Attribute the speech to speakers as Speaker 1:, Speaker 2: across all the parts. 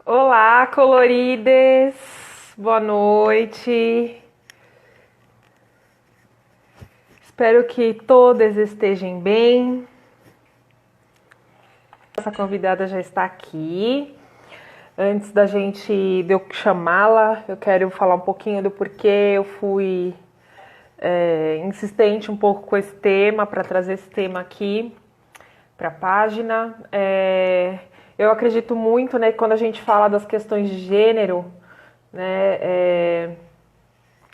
Speaker 1: Olá, colorides! Boa noite! Espero que todas estejam bem. Nossa convidada já está aqui. Antes de eu chamá-la, eu quero falar um pouquinho do porquê eu fui insistente um pouco com esse tema, para trazer esse tema aqui para a página. Eu acredito muito, né, que quando a gente fala das questões de gênero, né,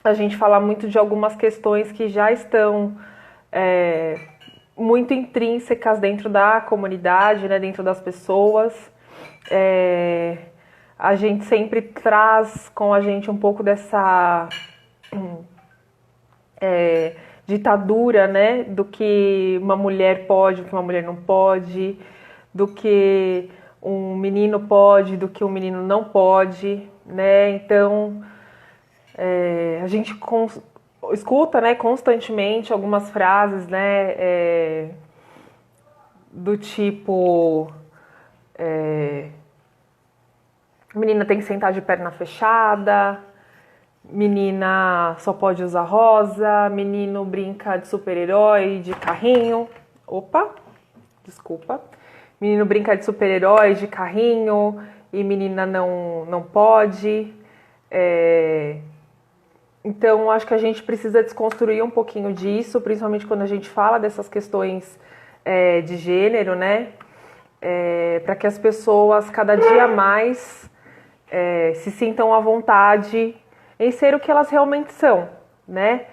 Speaker 1: a gente fala muito de algumas questões que já estão muito intrínsecas dentro da comunidade, né, dentro das pessoas. A gente sempre traz com a gente um pouco dessa ditadura, né, do que uma mulher pode, do que uma mulher não pode, do que um menino pode, do que um menino não pode, né? Então a gente escuta, né, constantemente algumas frases, né, do tipo menina tem que sentar de perna fechada, menina só pode usar rosa, menino brinca de super-herói, de carrinho. Opa, desculpa. Menino brinca de super-herói, de carrinho, e menina não pode. Então, acho que a gente precisa desconstruir um pouquinho disso, principalmente quando a gente fala dessas questões de gênero, né? Para que as pessoas cada dia mais se sintam à vontade em ser o que elas realmente são, né?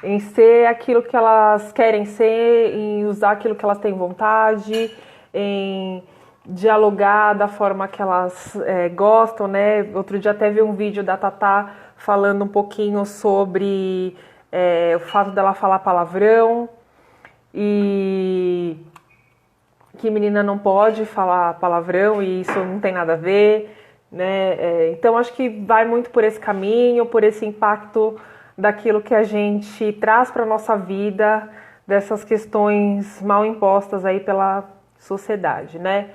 Speaker 1: Em ser aquilo que elas querem ser, em usar aquilo que elas têm vontade, em dialogar da forma que elas gostam, né? Outro dia até vi um vídeo da Tatá falando um pouquinho sobre o fato dela falar palavrão e que menina não pode falar palavrão e isso não tem nada a ver, né? Então acho que vai muito por esse caminho, por esse impacto daquilo que a gente traz para nossa vida, dessas questões mal impostas aí pela sociedade, né?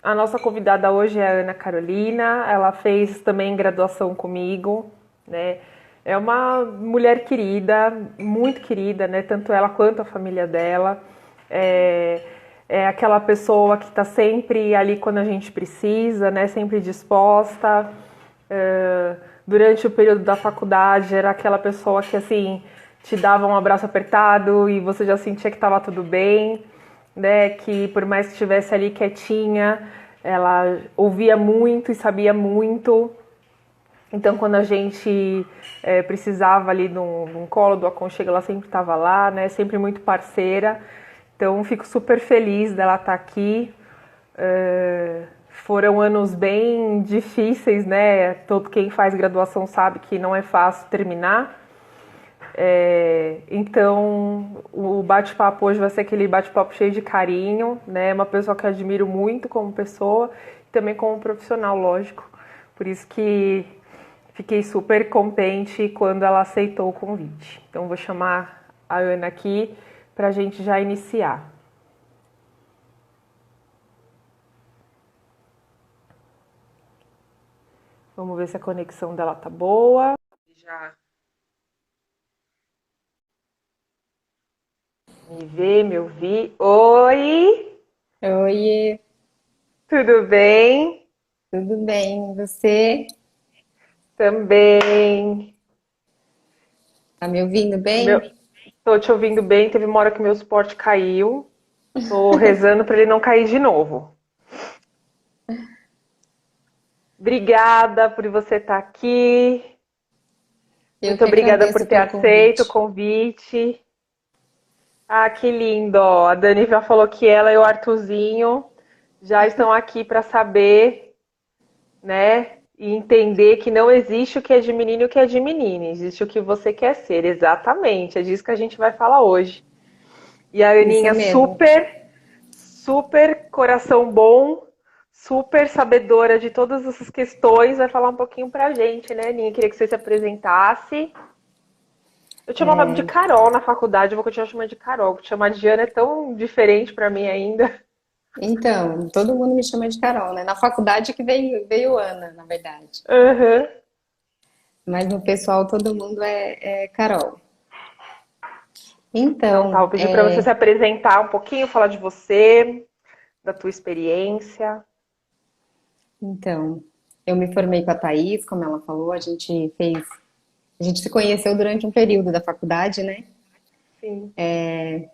Speaker 1: A nossa convidada hoje é a Ana Carolina, ela fez também graduação comigo, né? É uma mulher querida, muito querida, né? Tanto ela quanto a família dela. É aquela pessoa que está sempre ali quando a gente precisa, né? Sempre disposta. Durante o período da faculdade, era aquela pessoa que, assim, te dava um abraço apertado e você já sentia que estava tudo bem, né? Que por mais que estivesse ali quietinha, ela ouvia muito e sabia muito. Então, quando a gente precisava ali de um colo, do aconchego, ela sempre estava lá, né? Sempre muito parceira. Então, fico super feliz dela estar aqui. Foram anos bem difíceis, né? Todo quem faz graduação sabe que não é fácil terminar. Então, o bate-papo hoje vai ser aquele bate-papo cheio de carinho, né? Uma pessoa que eu admiro muito como pessoa e também como profissional, lógico. Por isso que fiquei super contente quando ela aceitou o convite. Então, vou chamar a Ana aqui para a gente já iniciar. Vamos ver se a conexão dela tá boa. Já me vê, me ouvir. Oi,
Speaker 2: Oi,
Speaker 1: tudo bem?
Speaker 2: tudo bem? Você
Speaker 1: Também.
Speaker 2: tá me ouvindo
Speaker 1: Meu,
Speaker 2: bem?
Speaker 1: tô te ouvindo bem. Teve uma hora que meu suporte caiu. Tô rezando para ele não cair de novo. Obrigada por você estar aqui.
Speaker 2: Eu
Speaker 1: Muito
Speaker 2: que
Speaker 1: obrigada por
Speaker 2: agradeço
Speaker 1: ter
Speaker 2: pelo
Speaker 1: aceito o
Speaker 2: convite.
Speaker 1: convite. Ah, que lindo! Ó. A Dani já falou que ela e o Arthurzinho já estão aqui para saber, né? E entender que não existe o que é de menino e o que é de menina. Existe o que você quer ser. Exatamente. É disso que a gente vai falar hoje. E a
Speaker 2: Isso
Speaker 1: Aninha
Speaker 2: mesmo.
Speaker 1: super coração bom, super sabedora de todas essas questões, vai falar um pouquinho pra gente, né, Aninha? Queria que você se apresentasse. Eu te chamava de Carol na faculdade, eu vou continuar chamando de Carol, porque chamar de Ana é tão diferente pra mim ainda.
Speaker 2: Então, todo mundo me chama de Carol, né? Na faculdade que veio Ana, na verdade.
Speaker 1: Uhum.
Speaker 2: Mas no pessoal todo mundo é Carol.
Speaker 1: Então, tá,
Speaker 2: Então,
Speaker 1: eu pedi para você se apresentar um pouquinho, falar de você, da tua experiência.
Speaker 2: então, eu me formei com a Thaís, como ela falou, a gente se conheceu durante um período da faculdade, né?
Speaker 1: Sim. Eu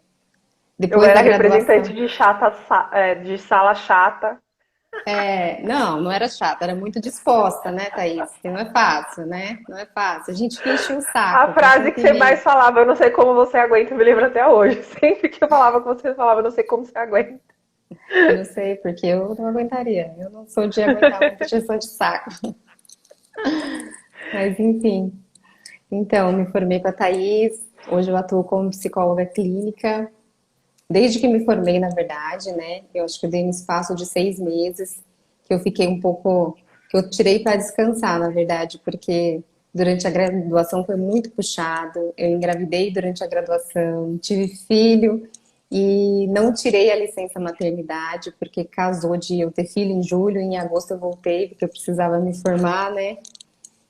Speaker 2: Depois
Speaker 1: era
Speaker 2: da
Speaker 1: representante
Speaker 2: graduação.
Speaker 1: de chata, de sala chata.
Speaker 2: Não, não era chata, era muito disposta, né, Thaís? Que não é fácil, né? Não é fácil. A gente que enchia o
Speaker 1: A
Speaker 2: saco com
Speaker 1: frase
Speaker 2: tanto
Speaker 1: que você
Speaker 2: e-mail.
Speaker 1: mais falava, eu não sei como você aguenta, eu me lembro até hoje. Sempre que eu falava com você, falava, eu não sei como você aguenta.
Speaker 2: Eu não sei, porque eu não aguentaria. Eu não sou de aguentar muita encheção de saco. Mas, enfim. Então, me formei com a Thaís. Hoje eu atuo como psicóloga clínica. Desde que me formei, na verdade, né? Eu acho que eu dei um espaço de 6 meses que eu fiquei um pouco, que eu tirei para descansar, na verdade, porque durante a graduação foi muito puxado. Eu engravidei durante a graduação, tive filho e não tirei a licença maternidade, porque casou de eu ter filho em julho, em agosto eu voltei, porque eu precisava me formar, né?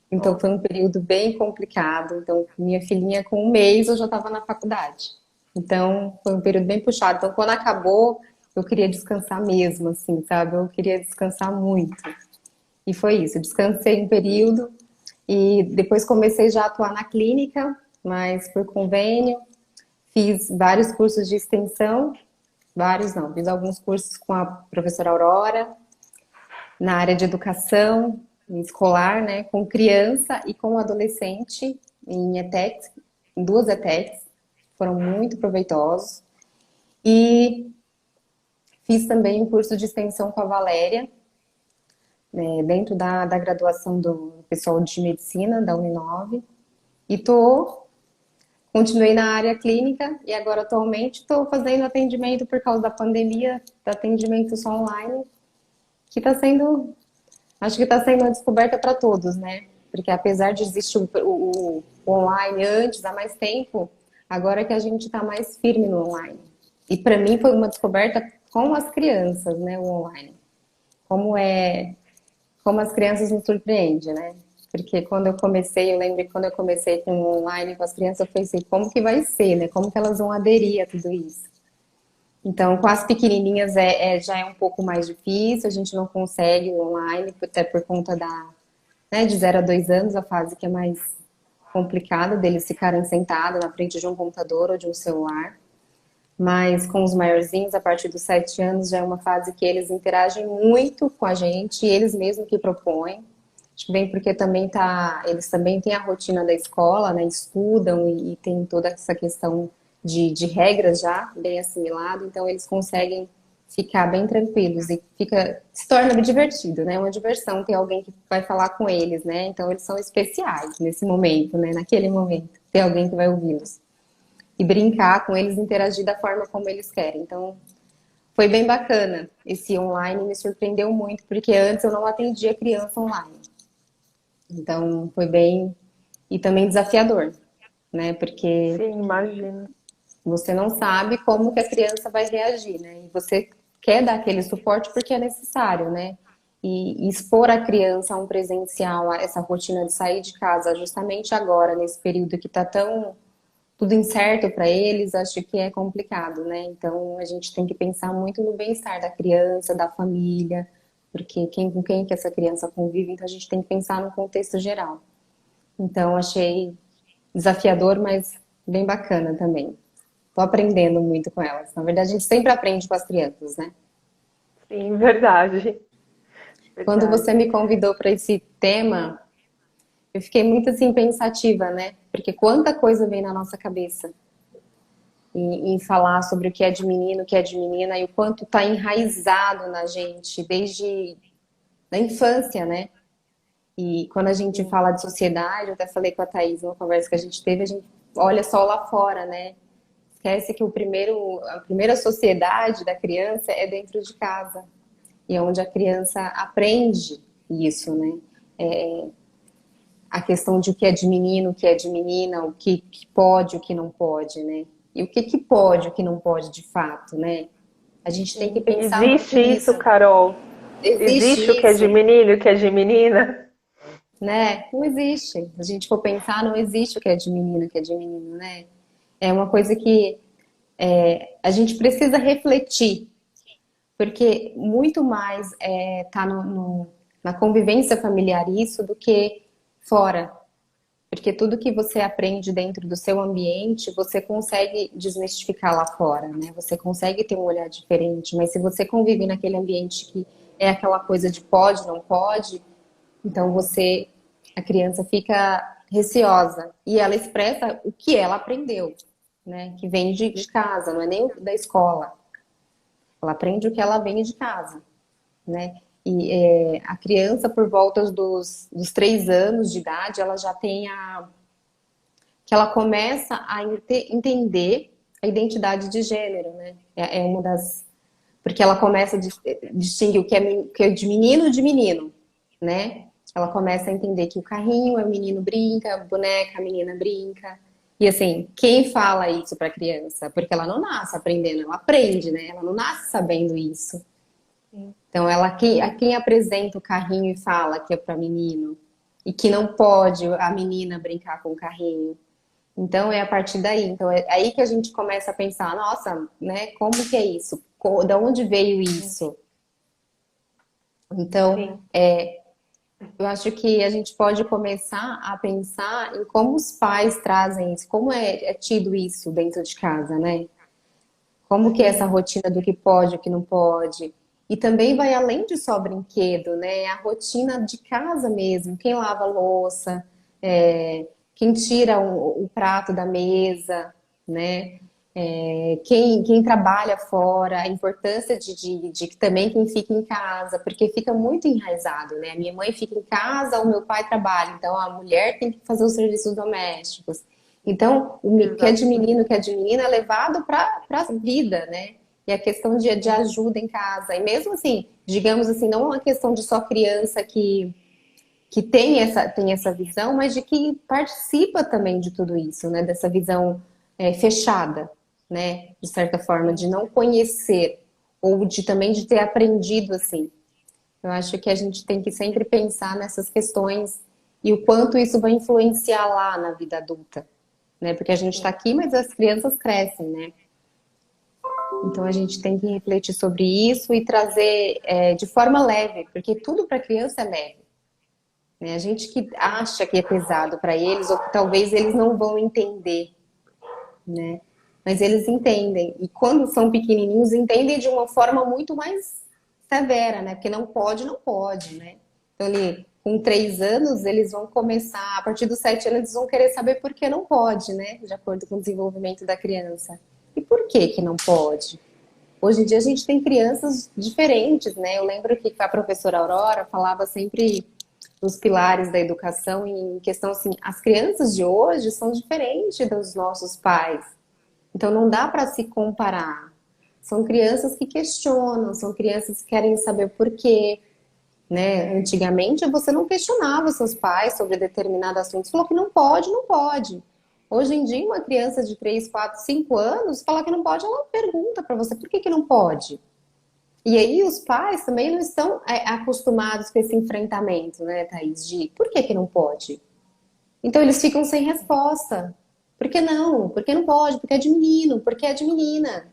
Speaker 2: Então foi um
Speaker 1: Nossa.
Speaker 2: período bem complicado. Então, minha filhinha com 1 mês eu já estava na faculdade. Então, foi um período bem puxado. Então, quando acabou, eu queria descansar mesmo, assim, sabe? Eu queria descansar muito. E foi isso. Descansei um período e depois comecei já a atuar na clínica, mas por convênio. Fiz vários cursos de extensão, vários não, fiz alguns cursos com a professora Aurora, na área de educação escolar, né, com criança e com adolescente em ETECs, em duas ETECs, foram muito proveitosos. E fiz também um curso de extensão com a Valéria, né, dentro da graduação do pessoal de medicina da Uninove. E continuei na área clínica e agora atualmente estou fazendo atendimento por causa da pandemia, atendimento só online, que está sendo acho que está sendo uma descoberta para todos, né? Porque apesar de existir o online antes, há mais tempo, agora é que a gente está mais firme no online. E para mim foi uma descoberta com as crianças, né? O online. Como é, como as crianças nos surpreendem, né? Porque quando eu comecei, eu lembro que quando eu comecei com o online com as crianças, eu pensei, como que vai ser, né? Como que elas vão aderir a tudo isso? Então, com as pequenininhas já é um pouco mais difícil, a gente não consegue online, até por conta né, de 0 a 2 anos, a fase que é mais complicada deles ficarem sentados na frente de um computador ou de um celular. Mas com os maiorzinhos, a partir dos 7 anos, já é uma fase que eles interagem muito com a gente, e eles mesmos que propõem. Acho que vem porque eles também têm a rotina da escola, né? Estudam e tem toda essa questão de regras já bem assimilado, então eles conseguem ficar bem tranquilos e se torna divertido, né? Uma diversão ter alguém que vai falar com eles, né? Então eles são especiais nesse momento, né? Naquele momento, ter alguém que vai ouvi-los e brincar com eles, interagir da forma como eles querem. Então foi bem bacana. Esse online me surpreendeu muito, porque antes eu não atendia criança online. Então foi bem e também desafiador, né? Porque
Speaker 1: Sim, imagino.
Speaker 2: você não sabe como que a criança vai reagir, né? E você quer dar aquele suporte porque é necessário, né? E expor a criança a um presencial, a essa rotina de sair de casa, justamente agora, nesse período que tá tão tudo incerto para eles, acho que é complicado, né? Então a gente tem que pensar muito no bem-estar da criança, da família, porque com quem que essa criança convive, então a gente tem que pensar no contexto geral. Então achei desafiador, mas bem bacana também. Tô aprendendo muito com elas. Na verdade, a gente sempre aprende com as crianças, né?
Speaker 1: Sim, verdade.
Speaker 2: Quando você
Speaker 1: Verdade.
Speaker 2: me convidou para esse tema, eu fiquei muito assim pensativa, né? Porque quanta coisa vem na nossa cabeça em falar sobre o que é de menino, o que é de menina e o quanto está enraizado na gente desde a infância, né? E quando a gente
Speaker 1: Sim.
Speaker 2: fala de sociedade, eu até falei com a Thaís numa conversa que a gente teve, a gente olha só lá fora, né? Esquece que a primeira sociedade da criança é dentro de casa. E é onde a criança aprende isso, né? A questão de o que é de menino, o que é de menina, que pode, o que não pode, né? E o que pode, o que não pode de fato, né? A gente tem que pensar muito
Speaker 1: Existe isso,
Speaker 2: nisso.
Speaker 1: Carol?
Speaker 2: Existe
Speaker 1: Existe o que é de
Speaker 2: isso,
Speaker 1: menino e o que é de menina?
Speaker 2: né? Não existe. Se a gente for pensar, não existe o que é de menino, o que é de menino, né? É uma coisa que a gente precisa refletir, porque muito mais tá na convivência familiar isso do que fora. Porque tudo que você aprende dentro do seu ambiente, você consegue desmistificar lá fora, né? Você consegue ter um olhar diferente, mas se você convive naquele ambiente que é aquela coisa de pode, não pode, então a criança fica receosa e ela expressa o que ela aprendeu, né? Que vem de casa, não é nem da escola. Ela aprende o que ela vem de casa, né? E a criança, por volta dos 3 anos de idade, ela já tem que ela começa a entender a identidade de gênero, né? É uma das. Porque ela começa a distinguir o que é de menino de menino, né? Ela começa a entender que o carrinho é o menino brinca, a boneca, a menina brinca. E assim, quem fala isso para a criança? Porque ela não nasce aprendendo, ela aprende, né? Ela não nasce sabendo isso. Então, quem apresenta o carrinho e fala que é para menino e que não pode a menina brincar com o carrinho. Então é a partir daí. Então é aí que a gente começa a pensar, nossa, né? Como que é isso? Da onde veio isso? Então,
Speaker 1: Sim.
Speaker 2: eu acho que a gente pode começar a pensar em como os pais trazem isso, como é tido isso dentro de casa, né? Como que é essa
Speaker 1: Sim.
Speaker 2: rotina do que pode, o que não pode. E também vai além de só brinquedo, né? A rotina de casa mesmo. Quem lava a louça, quem tira o prato da mesa, né? Quem trabalha fora, a importância de também quem fica em casa, porque fica muito enraizado, né? A minha mãe fica em casa, o meu pai trabalha, então a mulher tem que fazer os serviços domésticos. Então, o que é de
Speaker 1: Exato.
Speaker 2: menino, o que é de menina é levado para a vida, né? E a questão de
Speaker 1: Sim.
Speaker 2: ajuda em casa. E mesmo assim, digamos assim, não é uma questão de só criança que tem essa visão, mas de que participa também de tudo isso, né? Dessa visão fechada, né? De certa forma, de
Speaker 1: Sim.
Speaker 2: não conhecer, ou de também de ter aprendido assim. Eu acho que a gente tem que sempre pensar nessas questões e o quanto isso vai influenciar lá na vida adulta, né? Porque a gente está
Speaker 1: Sim.
Speaker 2: aqui, mas as crianças crescem, né? Então a gente tem que refletir sobre isso e trazer de forma leve, porque tudo para criança é leve, né? A gente que acha que é pesado para eles, ou que talvez eles não vão entender, né? Mas eles entendem. E quando são pequenininhos, entendem de uma forma muito mais severa, né? Porque não pode, não pode, né? Então, ali, com 3 anos, eles vão começar, a partir dos 7 anos, eles vão querer saber por que não pode, né? De acordo com o desenvolvimento da criança. E por que que não pode? Hoje em dia a gente tem crianças diferentes, né? Eu lembro que a professora Aurora falava sempre dos pilares da educação em questão assim, as crianças de hoje são diferentes dos nossos pais. Então não dá para se comparar. São crianças que questionam, são crianças que querem saber por quê, né? Antigamente você não questionava seus pais sobre determinado assunto, você falou que não pode, não pode. Hoje em dia, uma criança de 3, 4, 5 anos falar que não pode, ela pergunta para você por que que não pode. E aí os pais também não estão acostumados com esse enfrentamento, né, Thaís, de por que que não pode? Então eles ficam sem resposta. Por que não? Por que não pode? Porque é de menino, porque é de menina.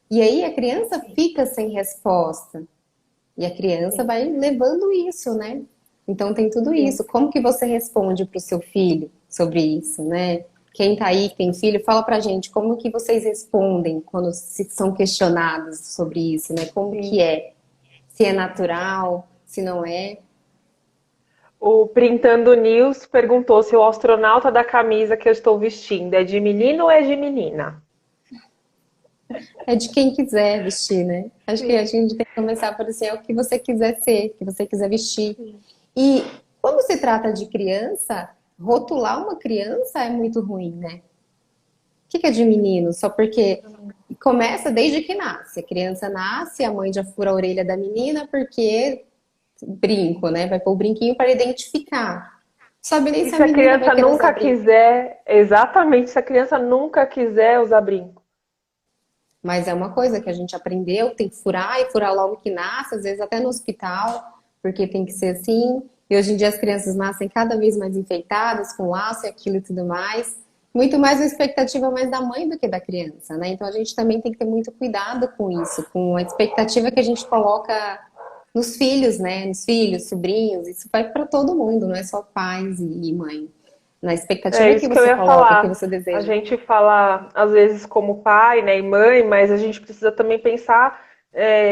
Speaker 2: E aí a criança fica sem resposta. E a criança
Speaker 1: Sim.
Speaker 2: vai levando isso, né? Então tem tudo
Speaker 1: Sim.
Speaker 2: isso. Como que você responde para o seu filho sobre isso, né? Quem tá aí, que tem filho, fala pra gente como que vocês respondem quando se são questionados sobre isso, né? Como que
Speaker 1: Sim.
Speaker 2: é? Se é natural, se não é.
Speaker 1: O Printando News perguntou se o astronauta da camisa que eu estou vestindo é de menino ou é de menina?
Speaker 2: É de quem quiser vestir, né? Acho que a
Speaker 1: Sim.
Speaker 2: gente tem que começar por assim, é o que você quiser ser, o que você quiser vestir.
Speaker 1: Sim.
Speaker 2: E quando se trata de criança, rotular uma criança é muito ruim, né? O que é de menino? Só porque começa desde que nasce. A criança nasce, a mãe já fura a orelha da menina porque brinco, né? Vai pôr o brinquinho para identificar. Sabe nem
Speaker 1: E
Speaker 2: se a
Speaker 1: se a
Speaker 2: menina vai
Speaker 1: criança
Speaker 2: querer usar
Speaker 1: nunca
Speaker 2: brinco.
Speaker 1: quiser, exatamente, se a criança nunca quiser usar brinco?
Speaker 2: Mas é uma coisa que a gente aprendeu, tem que furar e furar logo que nasce, às vezes até no hospital, porque tem que ser assim. E hoje em dia as crianças nascem cada vez mais enfeitadas, com laço e aquilo e tudo mais. Muito mais uma expectativa mais da mãe do que da criança, né? Então a gente também tem que ter muito cuidado com isso, com a expectativa que a gente coloca nos filhos, né? Nos filhos, sobrinhos, isso vai para todo mundo, não é só pais e mãe. Na
Speaker 1: É
Speaker 2: expectativa que
Speaker 1: isso que eu
Speaker 2: você
Speaker 1: ia
Speaker 2: coloca, que
Speaker 1: falar.
Speaker 2: você
Speaker 1: A
Speaker 2: deseja.
Speaker 1: gente fala, às vezes, como pai, né, e mãe, mas a gente precisa também pensar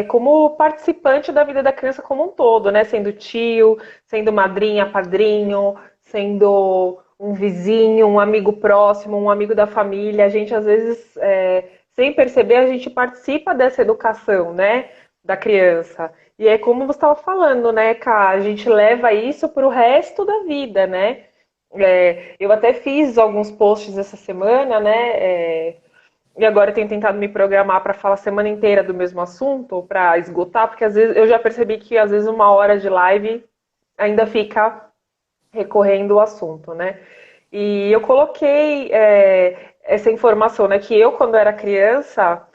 Speaker 1: como participante da vida da criança como um todo, né? Sendo tio, sendo madrinha, padrinho, sendo um vizinho, um amigo próximo, um amigo da família. A gente, às vezes, sem perceber, a gente participa dessa educação, né, da criança. E é como você estava falando, né, Ká? A gente leva isso para o resto da vida, né? Eu até fiz alguns posts essa semana, né? E agora eu tenho tentado me programar para falar a semana inteira do mesmo assunto, para esgotar, porque às vezes eu já percebi que às vezes uma hora de live ainda fica recorrendo o assunto, né? E eu coloquei essa informação, né? Que eu, quando era criança,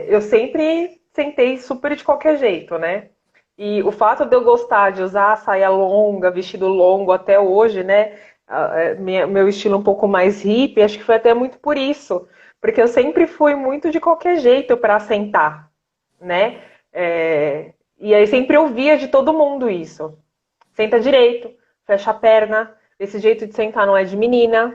Speaker 1: eu sempre sentei super de qualquer jeito, né? E o fato de eu gostar de usar saia longa, vestido longo até hoje, né? Meu estilo um pouco mais hippie, acho que foi até muito por isso. Porque eu sempre fui muito de qualquer jeito para sentar, né? E aí sempre ouvia de todo mundo isso. Senta direito, fecha a perna. Esse jeito de sentar não é de menina.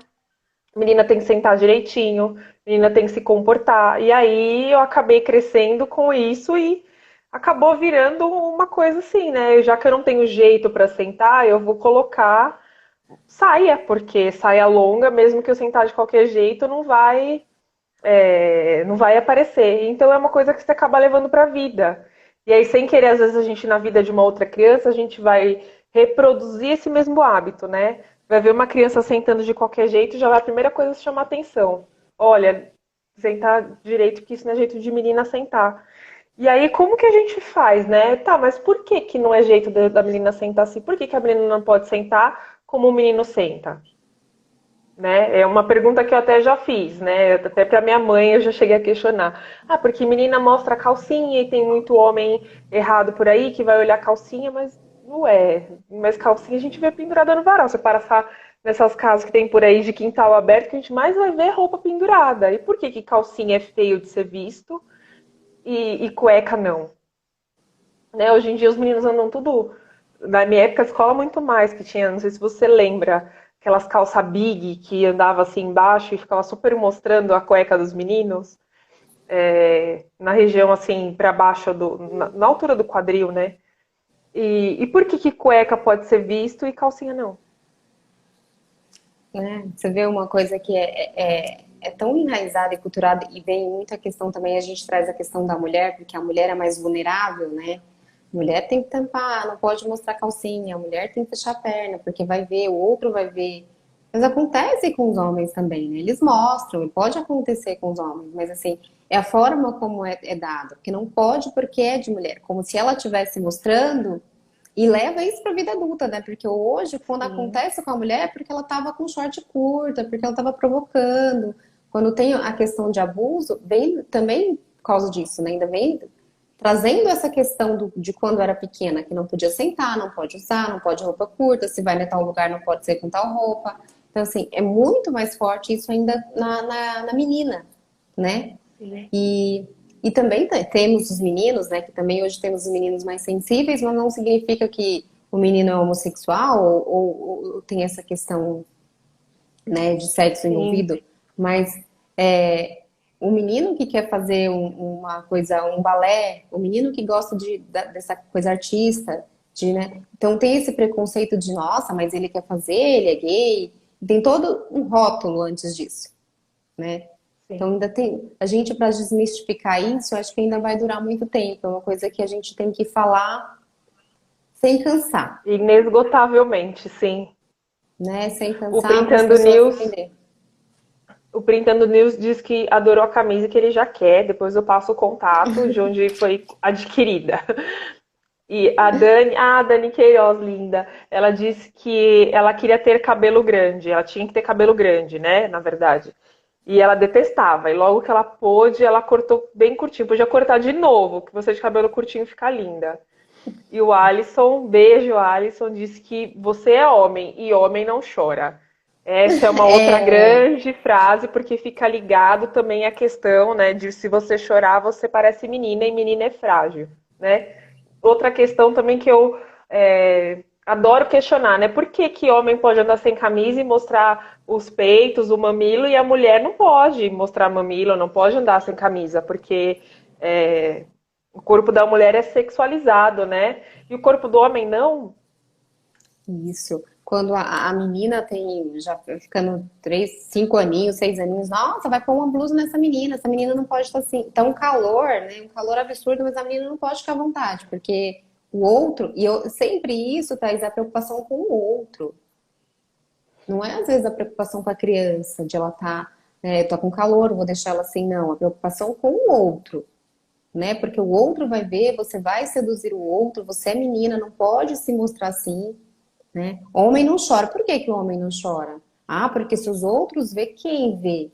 Speaker 1: Menina tem que sentar direitinho, menina tem que se comportar. E aí eu acabei crescendo com isso e acabou virando uma coisa assim, né? Já que eu não tenho jeito para sentar, eu vou colocar saia, porque saia longa, mesmo que eu sentar de qualquer jeito, não vai aparecer. Então é uma coisa que você acaba levando para a vida. E aí, sem querer, às vezes a gente na vida de uma outra criança, a gente vai reproduzir esse mesmo hábito, né? Vai ver uma criança sentando de qualquer jeito, já vai a primeira coisa a chamar atenção. Olha, sentar direito, que isso não é jeito de menina sentar. E aí, como que a gente faz, né? Tá, mas por que que não é jeito da menina sentar assim? Por que que a menina não pode sentar como o menino senta? Né? É uma pergunta que eu até já fiz, né? Até para minha mãe eu já cheguei a questionar. Ah, porque menina mostra a calcinha e tem muito homem errado por aí que vai olhar a calcinha, mas não é. Mas calcinha a gente vê pendurada no varal. Você passar nessas casas que tem por aí de quintal aberto, que a gente mais vai ver roupa pendurada. E por que que calcinha é feio de ser visto e cueca não? Né? Hoje em dia os meninos andam tudo. Na minha época, a escola muito mais que tinha, não sei se você lembra, aquelas calça big que andava assim embaixo e ficava super mostrando a cueca dos meninos, na região assim, para baixo, na altura do quadril, né? E por que que cueca pode ser visto e calcinha não?
Speaker 2: Né? Você vê uma coisa que é tão enraizada e culturada, e vem muito a questão também, a gente traz a questão da mulher, porque a mulher é mais vulnerável, né? A mulher tem que tampar, não pode mostrar calcinha, a mulher tem que fechar a perna, porque vai ver, o outro vai ver. Mas acontece com os homens também, né? Eles mostram, e pode acontecer com os homens, mas assim, é a forma como é dado, porque não pode porque é de mulher, como se ela estivesse mostrando e leva isso para a vida adulta, né? Porque hoje, quando
Speaker 1: Sim,
Speaker 2: acontece com a mulher, é porque ela estava com short curta, porque ela estava provocando. Quando tem a questão de abuso, vem também por causa disso, né? Ainda vem trazendo essa questão de quando era pequena, que não podia sentar, não pode usar, não pode roupa curta, se vai em tal lugar não pode ser com tal roupa. Então, assim, é muito mais forte isso ainda na menina, né?
Speaker 1: sim.
Speaker 2: E, e também temos os meninos, né? Que também hoje temos os meninos mais sensíveis, mas não significa que o menino é homossexual ou tem essa questão, né, de sexo
Speaker 1: Sim.
Speaker 2: envolvido. Mas o menino que quer fazer uma coisa, um balé, o menino que gosta dessa coisa artista, né? Então tem esse preconceito de, nossa, mas ele quer fazer, ele é gay. Tem todo um rótulo antes disso, né? Então
Speaker 1: Sim.
Speaker 2: ainda tem, a gente para desmistificar isso, eu acho que ainda vai durar muito tempo. É uma coisa que a gente tem que falar sem cansar,
Speaker 1: Inesgotavelmente, sim.
Speaker 2: né? Sem
Speaker 1: O
Speaker 2: cansar para as
Speaker 1: Printando
Speaker 2: pessoas
Speaker 1: News
Speaker 2: entenderem.
Speaker 1: O Printando News diz que adorou a camisa e que ele já quer. Depois eu passo o contato de onde foi adquirida. E a Dani Queiroz, linda, ela disse que ela queria ter cabelo grande. Ela tinha que ter cabelo grande, né? Na verdade. E ela detestava. E logo que ela pôde, ela cortou bem curtinho. Podia cortar de novo, que você de cabelo curtinho fica linda. E o Alisson, beijo, Alisson, disse que você é homem e homem não chora. Essa é uma outra
Speaker 2: É,
Speaker 1: grande frase, porque fica ligado também a questão, né, de se você chorar, você parece menina e menina é frágil, né? Outra questão também que eu adoro questionar, né? Por que que homem pode andar sem camisa e mostrar os peitos, o mamilo, e a mulher não pode mostrar mamilo, não pode andar sem camisa, porque é, o corpo da mulher é sexualizado, né? E o corpo do homem não.
Speaker 2: isso. Quando a menina tem, já ficando 3, 5 aninhos, 6 aninhos, nossa, vai pôr uma blusa nessa menina, essa menina não pode estar assim. Então, um calor, né? Um calor absurdo, mas a menina não pode ficar à vontade, porque o outro, e eu sempre isso, Thaís, é a preocupação com o outro. Não é às vezes a preocupação com a criança, de ela estar, tô com calor, vou deixar ela assim, não. A preocupação com o outro, né? Porque o outro vai ver, você vai seduzir o outro, você é menina, não pode se mostrar assim, né? Homem não chora. Por que que o homem não chora? Ah, porque se os outros vê, quem vê?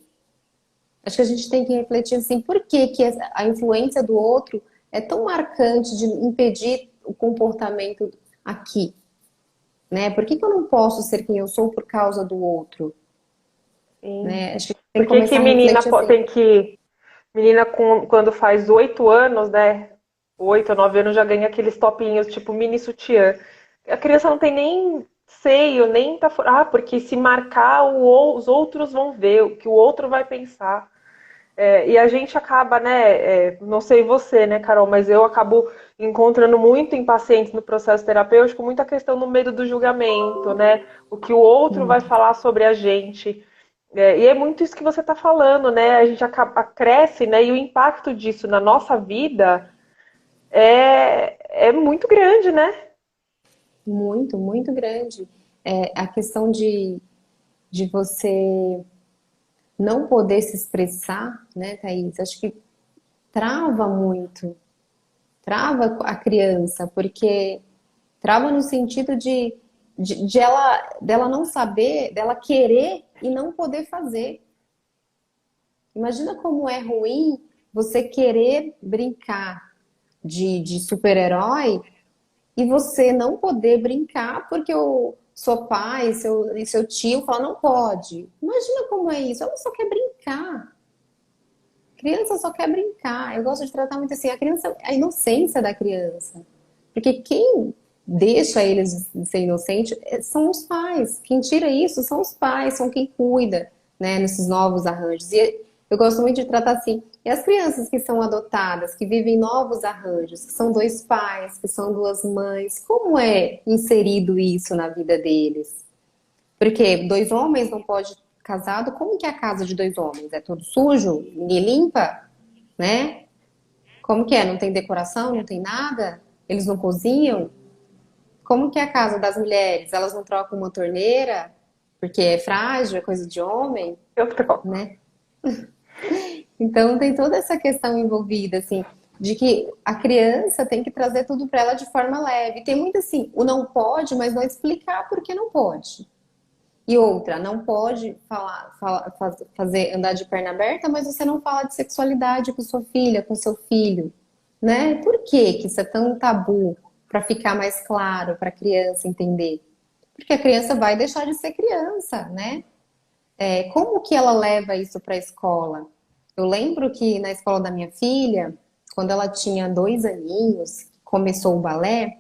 Speaker 2: Acho que a gente tem que refletir assim, por que que a influência do outro é tão marcante de impedir o comportamento aqui, né? Por que que eu não posso ser quem eu sou por causa do outro,
Speaker 1: Sim.
Speaker 2: né? Acho que tem
Speaker 1: Por
Speaker 2: que
Speaker 1: que que
Speaker 2: começar a
Speaker 1: menina
Speaker 2: refletir assim.
Speaker 1: tem que. Menina quando faz 8 anos, né? 8 ou 9 anos já ganha aqueles topinhos, tipo mini sutiã. A criança não tem nem seio, nem tá. Ah, porque se marcar, os outros vão ver, o que o outro vai pensar. E a gente acaba, né? Não sei você, né, Carol, mas eu acabo encontrando muito em pacientes no processo terapêutico muita questão no medo do julgamento, né? O que o outro vai
Speaker 2: Muito,
Speaker 1: falar sobre a gente. E é muito isso que você está falando, né? A gente acaba, cresce, né? E o impacto disso na nossa vida é muito grande, né?
Speaker 2: muito, muito grande. É, a questão de você não poder se expressar, né, Thaís? Acho que trava muito, trava a criança, porque trava no sentido de dela não saber, dela querer e não poder fazer. Imagina como é ruim você querer brincar de super-herói e você não poder brincar porque o seu pai, seu tio fala não pode. Imagina como é isso. Ela só quer brincar. Criança só quer brincar. Eu gosto de tratar muito assim a criança, a inocência da criança. Porque quem deixa eles ser inocentes são os pais. Quem tira isso são os pais, são quem cuida, né, nesses novos arranjos. E eu gosto muito de tratar assim. E as crianças que são adotadas, que vivem novos arranjos, que são dois pais, que são duas mães, como é inserido isso na vida deles? Porque dois homens não pode casado, como que é a casa de dois homens? É tudo sujo? Ninguém limpa, né? Como que é? Não tem decoração, não tem nada? Eles não cozinham? Como que é a casa das mulheres? Elas não trocam uma torneira? Porque é frágil, é coisa de homem,
Speaker 1: Eu troco.
Speaker 2: né? Então tem toda essa questão envolvida, assim, de que a criança tem que trazer tudo para ela de forma leve. Tem muito assim, o não pode, mas não explicar por que não pode. E outra, não pode fazer andar de perna aberta, mas você não fala de sexualidade com sua filha, com seu filho, né? Por que que isso é tão tabu para ficar mais claro para a criança entender? Porque a criança vai deixar de ser criança, né? Como que ela leva isso para a escola? Eu lembro que na escola da minha filha, quando ela tinha 2 aninhos, começou o balé,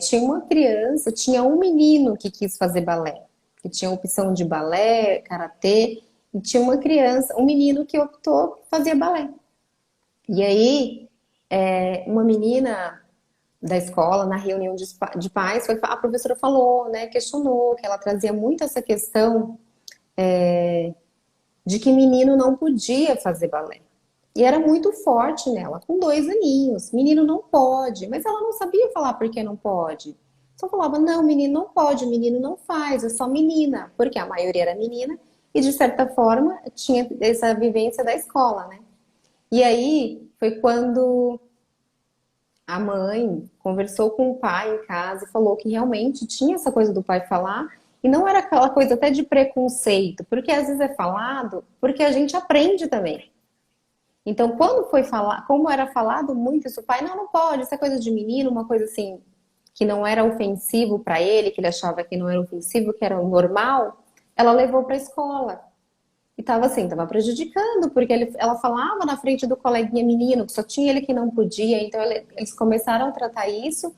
Speaker 2: tinha uma criança, tinha um menino que quis fazer balé, que tinha opção de balé, karatê, e tinha uma criança, um menino que optou por fazer balé. E aí, uma menina da escola, na reunião de pais, a professora falou, né, questionou, que ela trazia muito essa questão de que menino não podia fazer balé. E era muito forte nela, com 2 aninhos. Menino não pode, mas ela não sabia falar por que não pode. Só falava, não, menino não pode, menino não faz, é só menina, porque a maioria era menina e de certa forma tinha essa vivência da escola, né? E aí foi quando a mãe conversou com o pai em casa e falou que realmente tinha essa coisa do pai falar E não era aquela coisa até de preconceito, porque às vezes é falado, porque a gente aprende também. Então, quando foi falar, como era falado muito isso, o pai, não, não pode, isso é coisa de menino, uma coisa assim, que não era ofensivo para ele, que ele achava que não era ofensivo, que era o normal, ela levou para a escola. E tava assim, tava prejudicando, porque ela falava na frente do coleguinha menino, que só tinha ele que não podia, então eles começaram a tratar isso,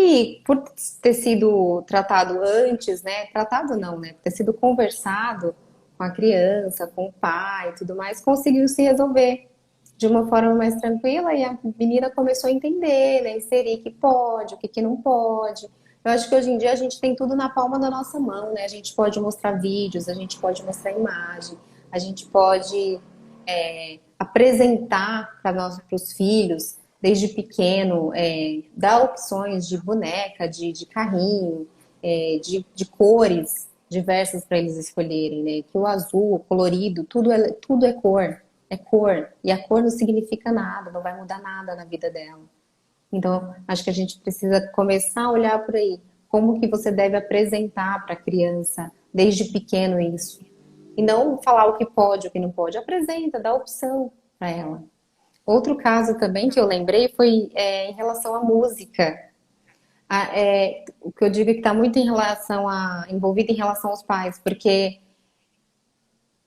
Speaker 2: e por ter sido tratado antes, né? Tratado não, né? Ter sido conversado com a criança, com o pai e tudo mais, conseguiu se resolver de uma forma mais tranquila e a menina começou a entender, né? Inserir que pode, o que que não pode. Eu acho que hoje em dia a gente tem tudo na palma da nossa mão, né? A gente pode mostrar vídeos, a gente pode mostrar imagem, a gente pode apresentar para os filhos, desde pequeno, dar opções de boneca, de carrinho, de cores diversas para eles escolherem, né? Que o azul, o colorido, tudo é cor. É cor. E a cor não significa nada, não vai mudar nada na vida dela. Então, acho que a gente precisa começar a olhar por aí. Como que você deve apresentar para a criança, desde pequeno, isso. E não falar o que pode, o que não pode. Apresenta, dá opção para ela. Outro caso também que eu lembrei foi em relação à música. O que eu digo é que está muito envolvido em relação aos pais, porque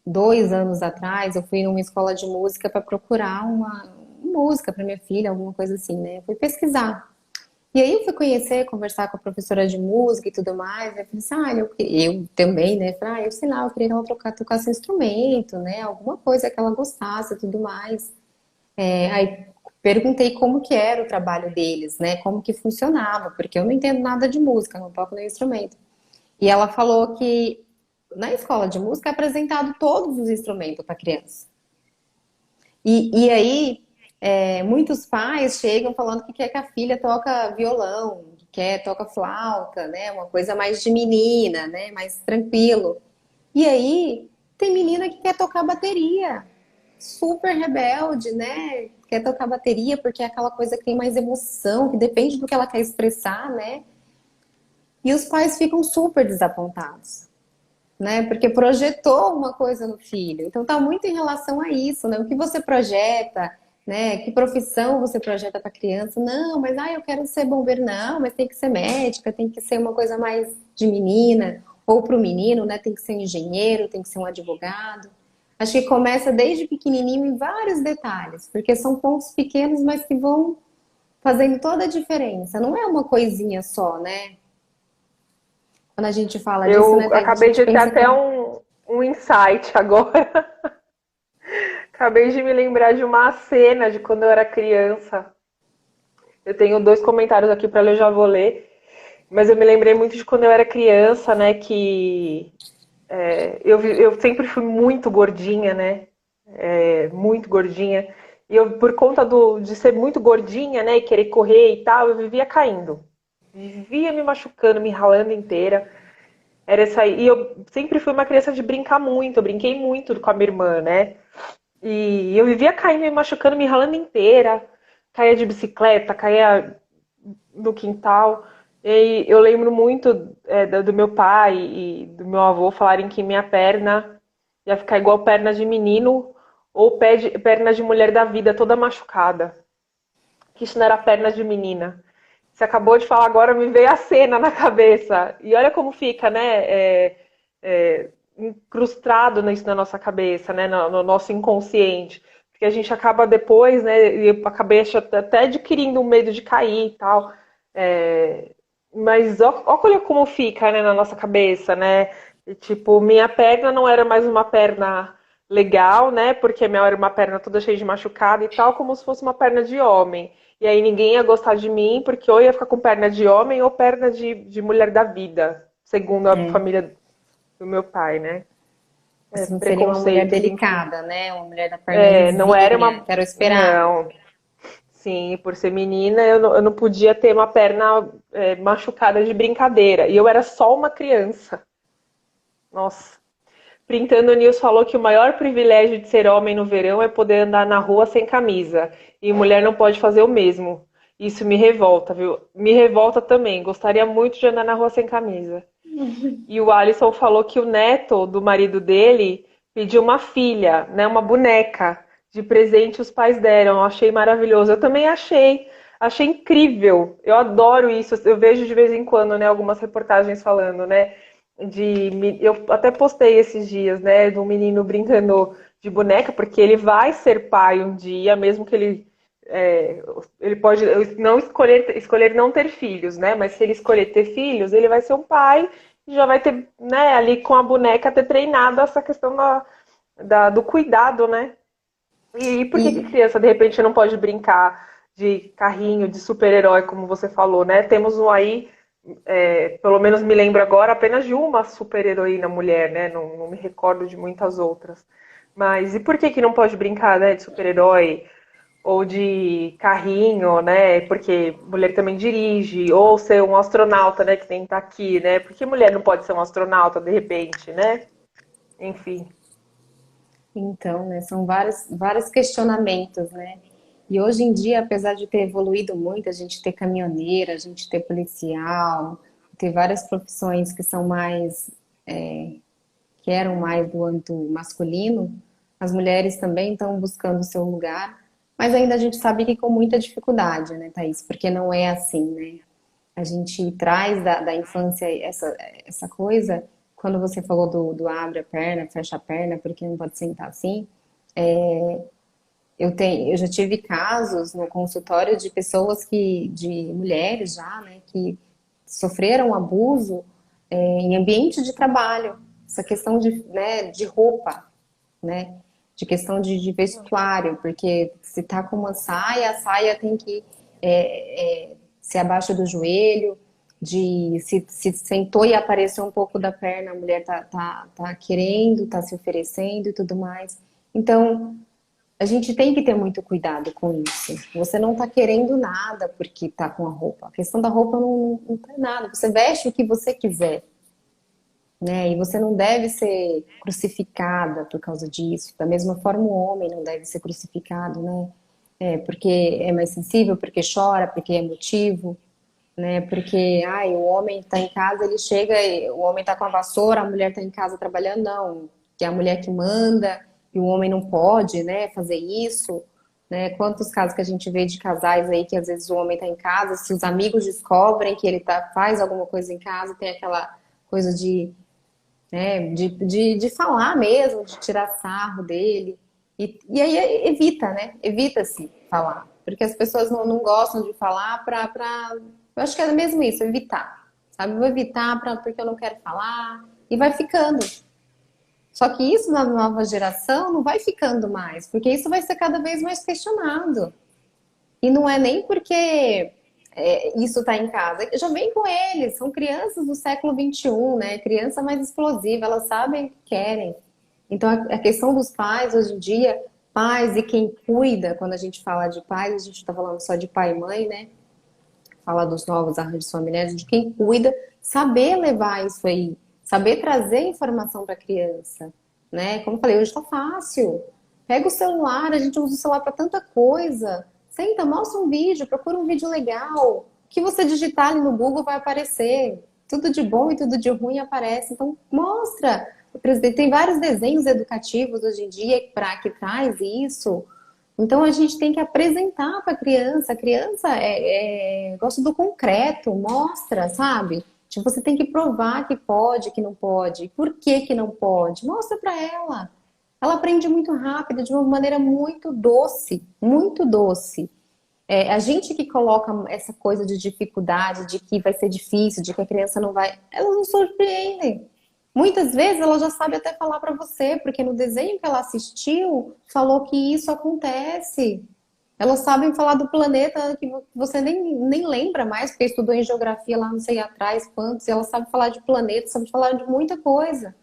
Speaker 2: 2 anos atrás eu fui numa escola de música para procurar uma música para minha filha, alguma coisa assim, né? Eu fui pesquisar. E aí eu fui conhecer, conversar com a professora de música e tudo mais. Eu falei assim, eu também, né? Falei, eu sei lá, eu queria que ela tocasse um instrumento, né? Alguma coisa que ela gostasse e tudo mais. Aí perguntei como que era o trabalho deles, né? Como que funcionava, porque eu não entendo nada de música, não toco nenhum instrumento. E ela falou que na escola de música é apresentado todos os instrumentos para criança. E aí, muitos pais chegam falando que quer que a filha toca violão, que quer toca flauta, né? Uma coisa mais de menina, né? Mais tranquilo. E aí, tem menina que quer tocar bateria, super rebelde, né? Quer tocar bateria porque é aquela coisa que tem mais emoção, que depende do que ela quer expressar, né? E os pais ficam super desapontados, né? Porque projetou uma coisa no filho. Então tá muito em relação a isso, né? O que você projeta, né? Que profissão você projeta para a criança? Não, mas eu quero ser bombeiro, não, mas tem que ser médica, tem que ser uma coisa mais de menina, ou para o menino, né? Tem que ser um engenheiro, tem que ser um advogado. Acho que começa desde pequenininho em vários detalhes, porque são pontos pequenos, mas que vão fazendo toda a diferença. Não é uma coisinha só, né? Quando a gente fala disso, né,
Speaker 1: Eu
Speaker 2: Thaís, a
Speaker 1: acabei
Speaker 2: gente
Speaker 1: de ter
Speaker 2: pensa que
Speaker 1: até um insight agora. Acabei de me lembrar de uma cena de quando eu era criança. Eu tenho 2 comentários aqui para ler, eu já vou ler. Mas eu me lembrei muito de quando eu era criança, né? Que eu sempre fui muito gordinha, né? Muito gordinha. E eu, por conta de ser muito gordinha, né? E querer correr e tal, eu vivia caindo. Vivia me machucando, me ralando inteira. Era isso aí. E eu sempre fui uma criança de brincar muito. Eu brinquei muito com a minha irmã, né? E eu vivia caindo, me machucando, me ralando inteira. Caía de bicicleta, caía no quintal. E eu lembro muito do meu pai e do meu avô falarem que minha perna ia ficar igual perna de menino ou perna de mulher da vida, toda machucada. Que isso não era perna de menina. Você acabou de falar agora, me veio a cena na cabeça. E olha como fica, né? Incrustado isso na nossa cabeça, né? No nosso inconsciente. Porque a gente acaba depois, né? E eu acabei até adquirindo um medo de cair e tal. Mas olha como fica, né, na nossa cabeça, né? E, tipo, minha perna não era mais uma perna legal, né? Porque minha era uma perna toda cheia de machucado e tal, como se fosse uma perna de homem. E aí ninguém ia gostar de mim, porque ou ia ficar com perna de homem ou perna de mulher da vida, segundo a
Speaker 2: é,
Speaker 1: família do meu pai, né?
Speaker 2: você não seria uma mulher
Speaker 1: Preconceitos, enfim.
Speaker 2: delicada, né? Uma mulher da perna
Speaker 1: Não era
Speaker 2: lisinha,
Speaker 1: uma.
Speaker 2: que era o esperado.
Speaker 1: Não, sim, por ser menina, eu não podia ter uma perna machucada de brincadeira. E eu era só uma criança. Nossa. Printando News falou que o maior privilégio de ser homem no verão é poder andar na rua sem camisa. E mulher não pode fazer o mesmo. Isso me revolta, viu? Me revolta também. Gostaria muito de andar na rua sem camisa. E o Alisson falou que o neto do marido dele pediu uma filha, né, uma boneca de presente os pais deram. Eu achei maravilhoso. Eu também achei incrível. Eu adoro isso. Eu vejo de vez em quando, né, algumas reportagens falando, né, eu até postei esses dias, né, de um menino brincando de boneca, porque ele vai ser pai um dia, mesmo que é, ele pode não escolher não ter filhos, né? Mas se ele escolher ter filhos, ele vai ser um pai e já vai ter, né, ali com a boneca ter treinado essa questão do cuidado, né? E por que que
Speaker 2: E,
Speaker 1: criança de repente não pode brincar de carrinho, de super-herói, como você falou, né? Temos um aí, pelo menos me lembro agora, apenas de uma super-heroína mulher, né? Não me recordo de muitas outras. Mas e por que que não pode brincar, né, de super-herói? Ou de carrinho, né? Porque mulher também dirige, ou ser um astronauta, né? Que nem tá aqui, né? Porque mulher não pode ser um astronauta de repente, né? Enfim.
Speaker 2: então, né, são vários questionamentos, né? E hoje em dia, apesar de ter evoluído muito, a gente ter caminhoneira, a gente ter policial, ter várias profissões que são mais, que eram mais do âmbito masculino, as mulheres também estão buscando o seu lugar, mas ainda a gente sabe que com muita dificuldade, né, Thaís? Porque não é assim, né? A gente traz da infância essa coisa, quando você falou do abre a perna, fecha a perna, porque não pode sentar assim. Eu já tive casos no consultório de pessoas de mulheres já, né, que sofreram abuso em ambiente de trabalho. Essa questão de roupa, né, de questão de vestuário, porque se tá com uma saia, a saia tem que ser abaixo do joelho, de se sentou e apareceu um pouco da perna, a mulher tá querendo, tá se oferecendo e tudo mais. Então, a gente tem que ter muito cuidado com isso. Você não tá querendo nada porque tá com a roupa. A questão da roupa não tem nada. Você veste o que você quiser, né? E você não deve ser crucificada por causa disso. Da mesma forma, o homem não deve ser crucificado, né? Porque é mais sensível, porque chora, porque é emotivo, né? Porque, ai, o homem tá em casa, ele chega, o homem tá com a vassoura, a mulher tá em casa trabalhando, não. Que é a mulher que manda e o homem não pode, né, fazer isso, né? Quantos casos que a gente vê de casais aí que às vezes o homem tá em casa, se os amigos descobrem que ele faz alguma coisa em casa, tem aquela coisa de falar mesmo, de tirar sarro dele. E aí evita, né? Evita-se falar. Porque as pessoas não gostam de falar Eu acho que é mesmo isso, evitar. Sabe? Vou evitar porque eu não quero falar. E vai ficando. Só que isso na nova geração não vai ficando mais, porque isso vai ser cada vez mais questionado. E não é nem porque isso está em casa. Já vem com eles, são crianças do século XXI, né? Criança mais explosiva, elas sabem o que querem. Então, a questão dos pais, hoje em dia, pais e quem cuida, quando a gente fala de pais, a gente está falando só de pai e mãe, né? Fala dos novos arranjos familiares, de quem cuida, saber levar isso aí, saber trazer informação para a criança, né? Como eu falei, hoje está fácil. Pega o celular, a gente usa o celular para tanta coisa. Senta, mostra um vídeo, procura um vídeo legal. O que você digitar ali no Google vai aparecer. Tudo de bom e tudo de ruim aparece. Então, mostra. Tem vários desenhos educativos hoje em dia que traz isso. Então a gente tem que apresentar para a criança. A criança gosta do concreto, mostra, sabe? Tipo, você tem que provar que pode, que não pode. Por que que não pode? Mostra para ela. Ela aprende muito rápido, de uma maneira muito doce, muito doce. A gente que coloca essa coisa de dificuldade, de que vai ser difícil, de que a criança não vai, elas não surpreendem. Muitas vezes ela já sabe até falar para você, porque no desenho que ela assistiu, falou que isso acontece. Elas sabem falar do planeta que você nem lembra mais, porque estudou em geografia lá não sei atrás quantos, e ela sabe falar de planeta, sabe falar de muita coisa.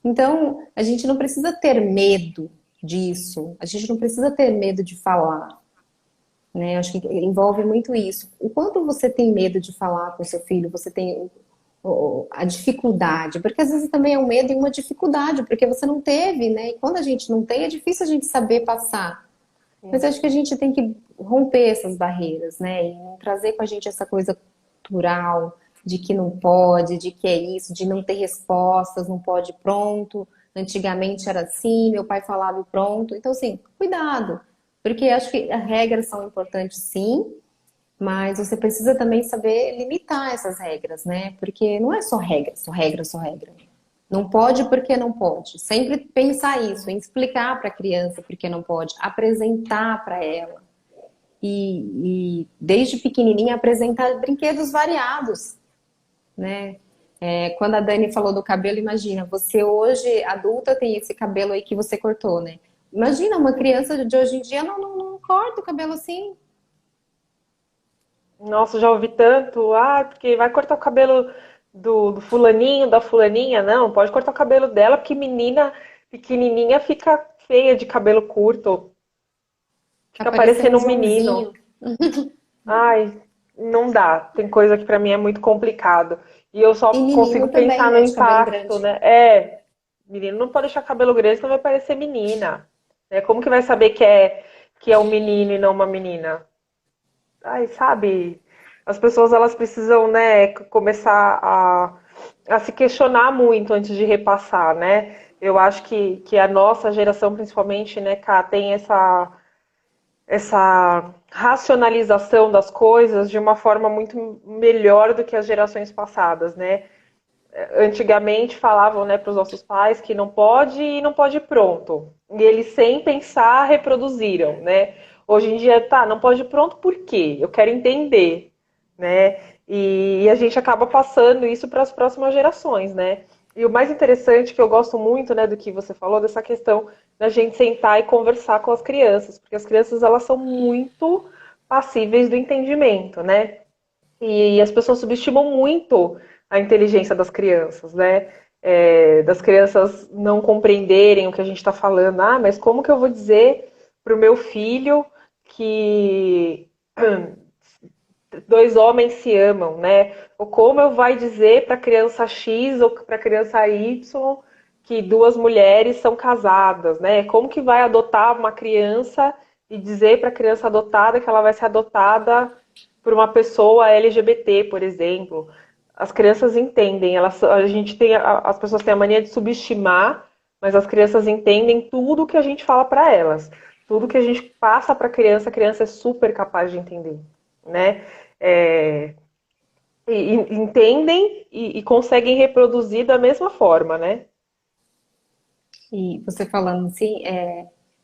Speaker 2: Então, a gente não precisa ter medo disso, a gente não precisa ter medo de falar, né? Acho que envolve muito isso. O quanto você tem medo de falar com seu filho, você tem a dificuldade, porque às vezes também é um medo e uma dificuldade, porque você não teve, né? E quando a gente não tem, é difícil a gente saber passar. Mas acho que a gente tem que romper essas barreiras, né? E não trazer com a gente essa coisa cultural de que não pode, de que é isso, de não ter respostas, não pode, pronto. Antigamente era assim, meu pai falava e pronto. Então, assim, cuidado, porque acho que as regras são importantes, sim, mas você precisa também saber limitar essas regras, né? Porque não é só regra, só regra, só regra. Não pode porque não pode. Sempre pensar isso, em explicar para a criança porque não pode, apresentar para ela. E desde pequenininha apresentar brinquedos variados, né? Quando a Dani falou do cabelo, imagina, você hoje, adulta, tem esse cabelo aí que você cortou, né? Imagina, uma criança de hoje em dia não corta o cabelo assim.
Speaker 1: Nossa, já ouvi tanto, porque vai cortar o cabelo do fulaninho, da fulaninha. Não, pode cortar o cabelo dela, porque menina pequenininha fica feia de cabelo curto,
Speaker 2: Tá
Speaker 1: fica
Speaker 2: parecendo
Speaker 1: parecendo
Speaker 2: um
Speaker 1: um menino.
Speaker 2: Joãozinho.
Speaker 1: Ai, não dá. Tem coisa que pra mim é muito complicado. E eu só
Speaker 2: E
Speaker 1: consigo
Speaker 2: menino
Speaker 1: pensar
Speaker 2: também,
Speaker 1: no
Speaker 2: né, de cabelo
Speaker 1: impacto,
Speaker 2: grande.
Speaker 1: né? Menino não pode deixar cabelo grande, senão vai parecer menina. Né? Como que vai saber que é um menino e não uma menina? Ai, sabe? As pessoas elas precisam, né, começar a se questionar muito antes de repassar, né? Eu acho que a nossa geração, principalmente, né, Cá, tem essa racionalização das coisas de uma forma muito melhor do que as gerações passadas, né? Antigamente falavam, né, para os nossos pais que não pode e não pode pronto. E eles sem pensar reproduziram, né? Hoje em dia, tá, não pode pronto por quê? Eu quero entender, né? E a gente acaba passando isso para as próximas gerações, né? E o mais interessante que eu gosto muito, né, do que você falou dessa questão da gente sentar e conversar com as crianças, porque as crianças elas são muito passíveis do entendimento, né? E as pessoas subestimam muito a inteligência das crianças, né? Das crianças não compreenderem o que a gente está falando. Ah, mas como que eu vou dizer para o meu filho que dois homens se amam, né? Ou como eu vai dizer para a criança X ou para a criança Y que duas mulheres são casadas, né? Como que vai adotar uma criança e dizer para a criança adotada que ela vai ser adotada por uma pessoa LGBT, por exemplo? As crianças entendem, a gente tem, as pessoas têm a mania de subestimar, mas as crianças entendem tudo que a gente fala para elas. Tudo que a gente passa para a criança é super capaz de entender, né? É, entendem e conseguem reproduzir da mesma forma, né?
Speaker 2: E você falando assim,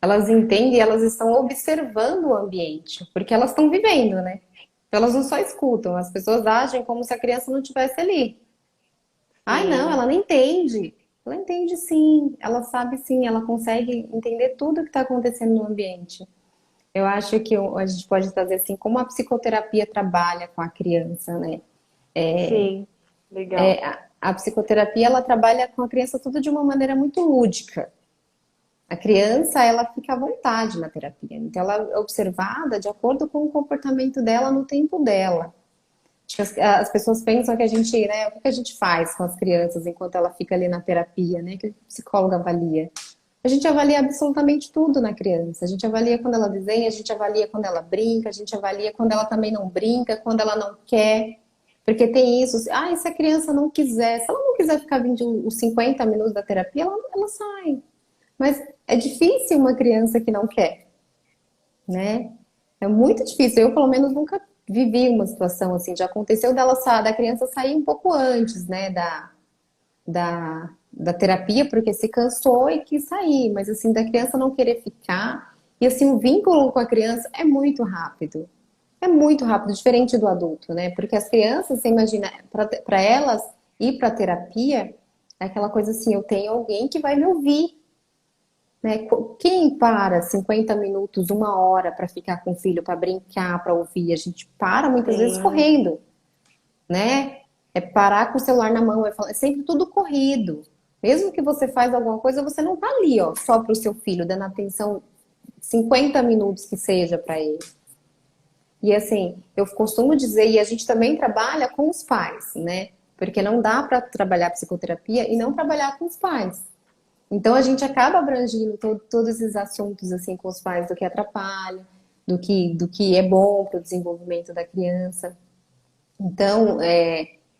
Speaker 2: elas entendem, elas estão observando o ambiente, porque elas estão vivendo, né? Então elas não só escutam, as pessoas agem como se a criança não estivesse ali. Ai, não,
Speaker 1: Sim,
Speaker 2: ela não entende. Ela entende sim, ela sabe sim, ela consegue entender tudo o que está acontecendo no ambiente. Eu acho que a gente pode trazer assim, como a psicoterapia trabalha com a criança, né?
Speaker 1: sim, legal.
Speaker 2: A psicoterapia, ela trabalha com a criança tudo de uma maneira muito lúdica. A criança, ela fica à vontade na terapia. Então, ela é observada de acordo com o comportamento dela no tempo dela. Acho que as pessoas pensam que a gente, né, o que a gente faz com as crianças enquanto ela fica ali na terapia, né, que o psicólogo avalia. A gente avalia absolutamente tudo na criança. A gente avalia quando ela desenha, a gente avalia quando ela brinca, a gente avalia quando ela também não brinca, quando ela não quer. Porque tem isso, e se a criança não quiser, se ela não quiser ficar vindo os 50 minutos da terapia, ela sai. Mas é difícil uma criança que não quer, né? É muito difícil. Eu, pelo menos, nunca vivi uma situação assim. Já aconteceu da criança sair um pouco antes, né, da terapia, porque se cansou e quis sair. Mas, assim, da criança não querer ficar. E, assim, o vínculo com a criança é muito rápido. É muito rápido, diferente do adulto, né? Porque as crianças, você imagina, para elas ir para terapia, é aquela coisa assim: eu tenho alguém que vai me ouvir. Né? Quem para 50 minutos, uma hora para ficar com o filho, para brincar, para ouvir? A gente para muitas vezes
Speaker 1: Sim,
Speaker 2: correndo, né? É parar com o celular na mão, é sempre tudo corrido. Mesmo que você faz alguma coisa, você não tá ali, ó, só para o seu filho, dando atenção 50 minutos que seja para ele. E assim, eu costumo dizer, e a gente também trabalha com os pais, né? Porque não dá para trabalhar psicoterapia e não trabalhar com os pais. Então a gente acaba abrangindo todos esses assuntos assim com os pais do que atrapalha, do que é bom para o desenvolvimento da criança. Então,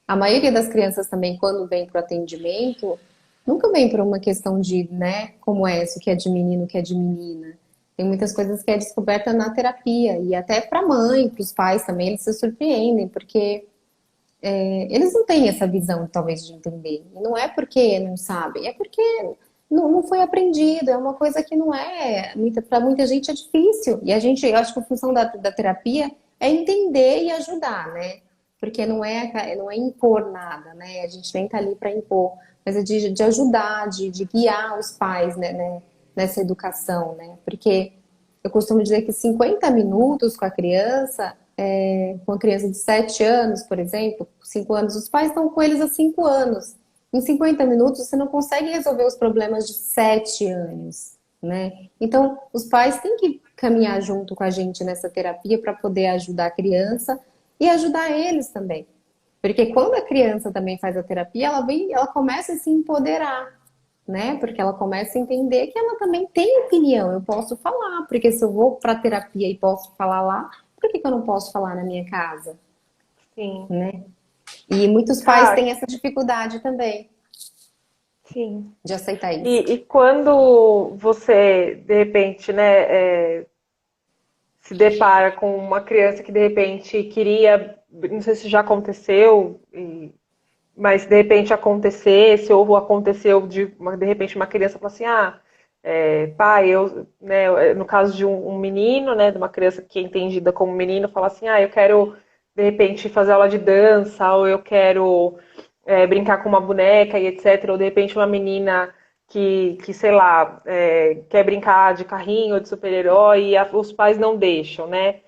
Speaker 2: A maioria das crianças também, quando vem para o atendimento, nunca vem por uma questão de, né, como é isso, o que é de menino, o que é de menina. Tem muitas coisas que é descoberta na terapia, e até para a mãe, para os pais também, eles se surpreendem, porque eles não têm essa visão, talvez, de entender. E não é porque não sabem, é porque não foi aprendido, é uma coisa que não é, para muita gente é difícil. E a gente, eu acho que a função da terapia é entender e ajudar, né? Porque não é impor nada, né? A gente nem tá ali para impor, mas é de ajudar, de guiar os pais, né, nessa educação, né? Porque eu costumo dizer que 50 minutos com a criança de 7 anos, por exemplo, 5 anos, os pais estão com eles há 5 anos. Em 50 minutos, você não consegue resolver os problemas de 7 anos, né? Então, os pais têm que caminhar junto com a gente nessa terapia para poder ajudar a criança e ajudar eles também. Porque quando a criança também faz a terapia, ela começa a se empoderar, né? Porque ela começa a entender que ela também tem opinião, eu posso falar, porque se eu vou para terapia e posso falar lá, por que que eu não posso falar na minha casa,
Speaker 1: Sim.
Speaker 2: né? E muitos pais
Speaker 1: Ah,
Speaker 2: têm essa dificuldade também
Speaker 1: sim.
Speaker 2: de aceitar isso.
Speaker 1: E quando você, de repente, né, se depara com uma criança que de repente queria, não sei se já aconteceu, mas de repente acontecesse, ou aconteceu de repente uma criança falar assim, pai, né, no caso de um menino, né, de uma criança que é entendida como menino, fala assim, eu quero de repente fazer aula de dança, ou eu quero brincar com uma boneca e etc. Ou de repente uma menina que sei lá, quer brincar de carrinho ou de super-herói e os pais não deixam, né?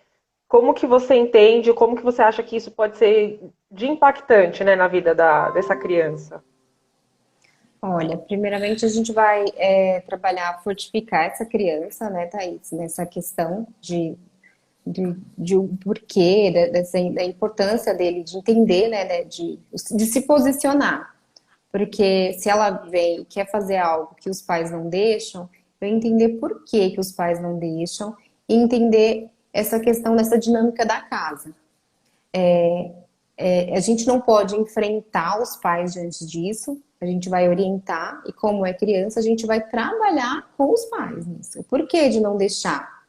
Speaker 1: Como que você entende, como que você acha que isso pode ser de impactante, né, na vida dessa criança?
Speaker 2: Olha, primeiramente a gente vai trabalhar, fortificar essa criança, né, Thaís, nessa questão de o porquê, da importância dele, de entender, né, de se posicionar. Porque se ela vem e quer fazer algo que os pais não deixam, eu entender por que que os pais não deixam e entender essa questão dessa dinâmica da casa. A gente não pode enfrentar os pais diante disso, a gente vai orientar e como é criança, a gente vai trabalhar com os pais nisso. O porquê de não deixar,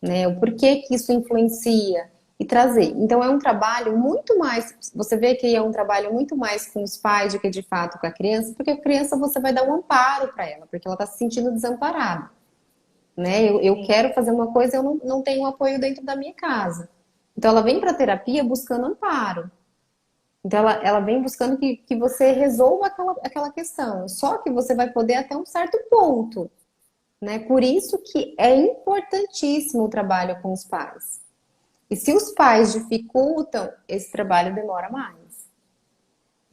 Speaker 2: né? O porquê que isso influencia e trazer. Então é um trabalho muito mais, você vê que é um trabalho muito mais com os pais do que de fato com a criança, porque a criança você vai dar um amparo para ela, porque ela está se sentindo desamparada, né? Eu
Speaker 1: Sim,
Speaker 2: quero fazer uma coisa, eu não tenho apoio dentro da minha casa. Então ela vem para a terapia buscando amparo. Então ela vem buscando que você resolva aquela questão. Só que você vai poder até um certo ponto, né? Por isso que é importantíssimo o trabalho com os pais. E se os pais dificultam, esse trabalho demora mais.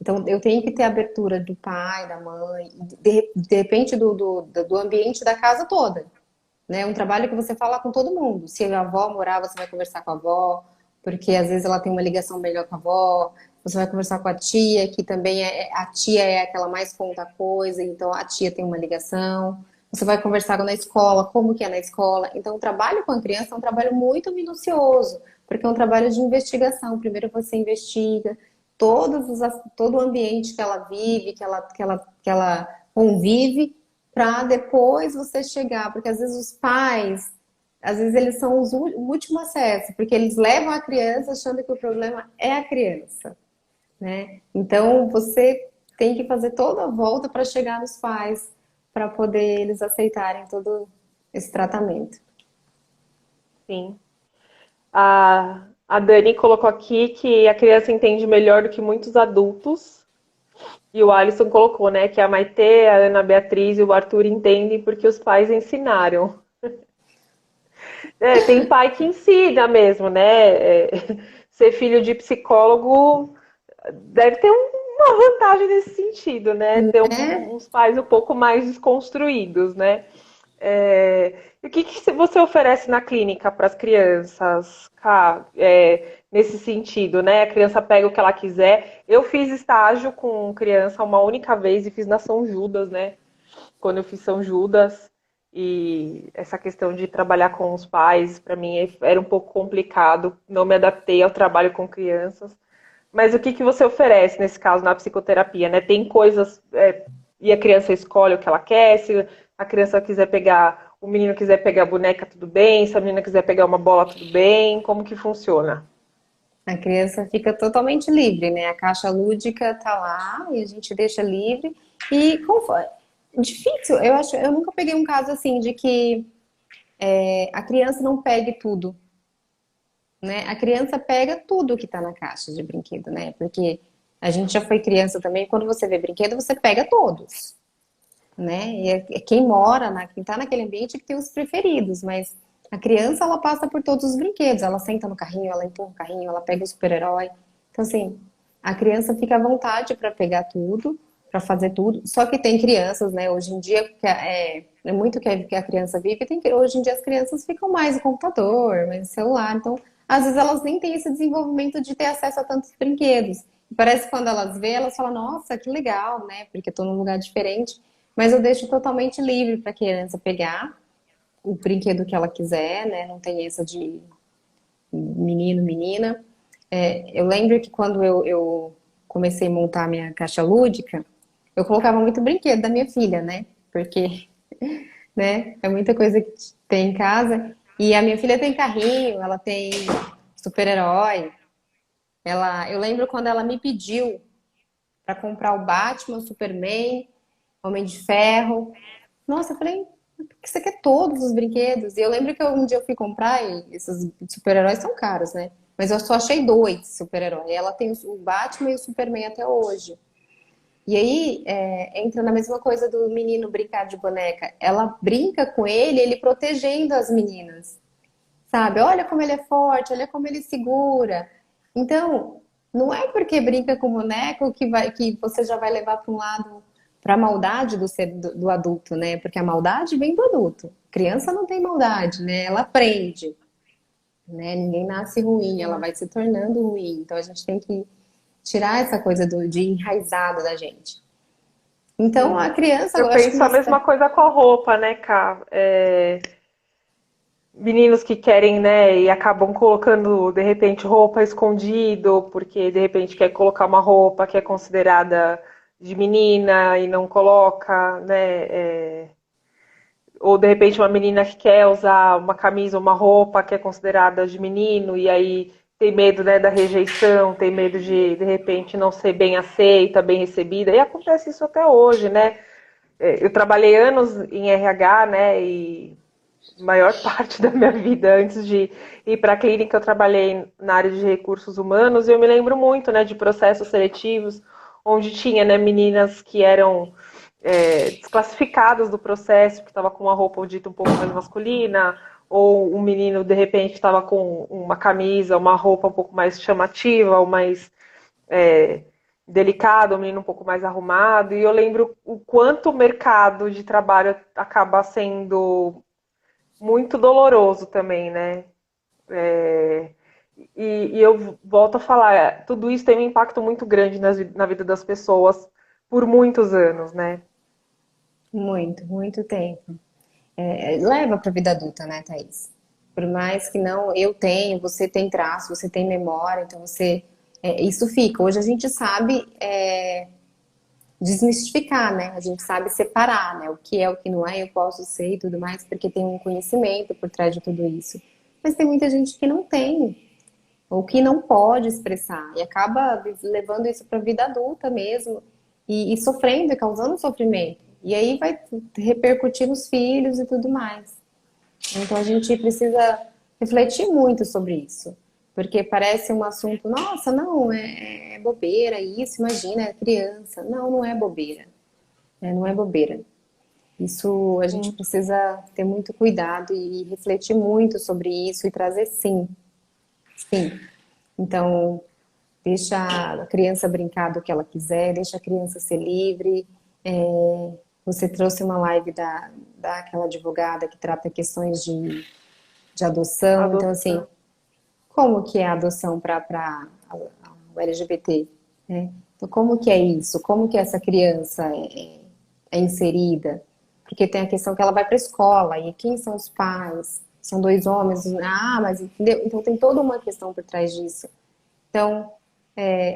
Speaker 2: Então, eu tenho que ter abertura do pai, da mãe, de repente do ambiente da casa toda. Né? É um trabalho que você fala com todo mundo. Se a avó morar, você vai conversar com a avó, porque às vezes ela tem uma ligação melhor com a avó. Você vai conversar com a tia, que também a tia é aquela mais conta coisa, então a tia tem uma ligação. Você vai conversar na escola, como que é na escola. Então, o trabalho com a criança é um trabalho muito minucioso, porque é um trabalho de investigação. Primeiro você investiga todo o ambiente que ela vive, que ela convive, para depois você chegar, porque às vezes os pais, às vezes eles são o último acesso, porque eles levam a criança achando que o problema é a criança, né? Então você tem que fazer toda a volta para chegar nos pais, para poder eles aceitarem todo esse tratamento.
Speaker 1: sim. A Dani colocou aqui que a criança entende melhor do que muitos adultos. E o Alisson colocou, né, que a Maitê, a Ana Beatriz e o Arthur entendem porque os pais ensinaram. Tem pai que ensina mesmo, né? Ser filho de psicólogo deve ter uma vantagem nesse sentido, né? Ter
Speaker 2: É,
Speaker 1: uns pais um pouco mais desconstruídos, né? E o que, que você oferece na clínica para as crianças, Ká, nesse sentido, né? A criança pega o que ela quiser. Eu fiz estágio com criança uma única vez e fiz na São Judas, né? Quando eu fiz São Judas. E essa questão de trabalhar com os pais, para mim, era um pouco complicado. Não me adaptei ao trabalho com crianças. Mas o que que você oferece nesse caso na psicoterapia, né? Tem coisas, e a criança escolhe o que ela quer, se a criança quiser pegar, o menino quiser pegar a boneca, tudo bem, se a menina quiser pegar uma bola, tudo bem, como que funciona?
Speaker 2: A criança fica totalmente livre, né? A caixa lúdica tá lá e a gente deixa livre. E difícil, eu acho, eu nunca peguei um caso assim de que a criança não pegue tudo, né? A criança pega tudo que tá na caixa de brinquedo, né? Porque a gente já foi criança também, quando você vê brinquedo, você pega todos, né? E quem mora, quem tá naquele ambiente é que tem os preferidos, mas a criança, ela passa por todos os brinquedos, ela senta no carrinho, ela empurra o carrinho, ela pega o super-herói. Então, assim, a criança fica à vontade para pegar tudo, para fazer tudo. Só que tem crianças, né? Hoje em dia, é muito que a criança vive, hoje em dia as crianças ficam mais no computador, mais no celular. Então, às vezes elas nem têm esse desenvolvimento de ter acesso a tantos brinquedos. E parece que quando elas vê, elas falam, nossa, que legal, né? Porque estou num lugar diferente. Mas eu deixo totalmente livre para a criança pegar o brinquedo que ela quiser, né? Não tem essa de menino, menina. Eu lembro que quando eu comecei a montar a minha caixa lúdica, eu colocava muito brinquedo da minha filha, né? Porque, né, é muita coisa que tem em casa. E a minha filha tem carrinho, ela tem super-herói. Eu lembro quando ela me pediu para comprar o Batman, o Superman, Homem de Ferro. Nossa, eu falei, por que você quer todos os brinquedos? E eu lembro que um dia eu fui comprar e esses super-heróis são caros, né? Mas eu só achei dois super-heróis. Ela tem o Batman e o Superman até hoje. E aí entra na mesma coisa do menino brincar de boneca. Ela brinca com ele protegendo as meninas. Sabe? Olha como ele é forte, olha como ele segura. Então, não é porque brinca com boneco que você já vai levar para um lado, para a maldade do adulto, né? Porque a maldade vem do adulto. Criança não tem maldade, né? Ela aprende, né? Ninguém nasce ruim, ela vai se tornando ruim. Então a gente tem que tirar essa coisa de enraizado da gente. Então a
Speaker 1: Sim.
Speaker 2: criança,
Speaker 1: Eu
Speaker 2: eu acho que
Speaker 1: penso a mesma coisa com a roupa, né, Cá? Meninos que querem, né, e acabam colocando, de repente, roupa escondido, porque de repente quer colocar uma roupa que é considerada de menina e não coloca, né? Ou de repente uma menina que quer usar uma camisa ou uma roupa que é considerada de menino e aí tem medo, né, da rejeição, tem medo de repente não ser bem aceita, bem recebida. E acontece isso até hoje, né? Eu trabalhei anos em RH, né, e maior parte da minha vida antes de ir para a clínica eu trabalhei na área de recursos humanos e eu me lembro muito, né, de processos seletivos onde tinha, né, meninas que eram desclassificadas do processo, que estava com uma roupa dita um pouco mais masculina, ou um menino de repente estava com uma camisa, uma roupa um pouco mais chamativa, ou mais é, delicado, um menino um pouco mais arrumado. E eu lembro o quanto o mercado de trabalho acaba sendo muito doloroso também, né? É, e eu volto a falar, tudo isso tem um impacto muito grande na vida das pessoas por muitos anos, né?
Speaker 2: muito, muito tempo. Leva para a vida adulta, né, Thaís? Por mais que não, eu tenho, você tem traço, você tem memória, então isso fica. Hoje a gente sabe desmistificar, né? A gente sabe separar, né? O que é, o que não é, eu posso ser e tudo mais, porque tem um conhecimento por trás de tudo isso. Mas tem muita gente que não tem, ou que não pode expressar, e acaba levando isso para a vida adulta mesmo, e sofrendo, e causando sofrimento. E aí vai repercutir nos filhos e tudo mais. Então a gente precisa refletir muito sobre isso, porque parece um assunto, nossa, não, é bobeira isso, imagina, é criança. Não, não é bobeira, né? Não é bobeira. Isso a gente
Speaker 1: Sim.
Speaker 2: precisa ter muito cuidado e refletir muito sobre isso e trazer sim, sim. Então, deixa a criança brincar do que ela quiser, deixa a criança ser livre. Você trouxe uma live daquela advogada que trata questões de adoção. Então, assim,
Speaker 1: Adoção.
Speaker 2: como que é a adoção para o LGBT, né? Então, como que é isso? Como que essa criança é inserida? Porque tem a questão que ela vai para a escola, e quem são os pais? São dois homens? Ah, mas entendeu? Então tem toda uma questão por trás disso. Então,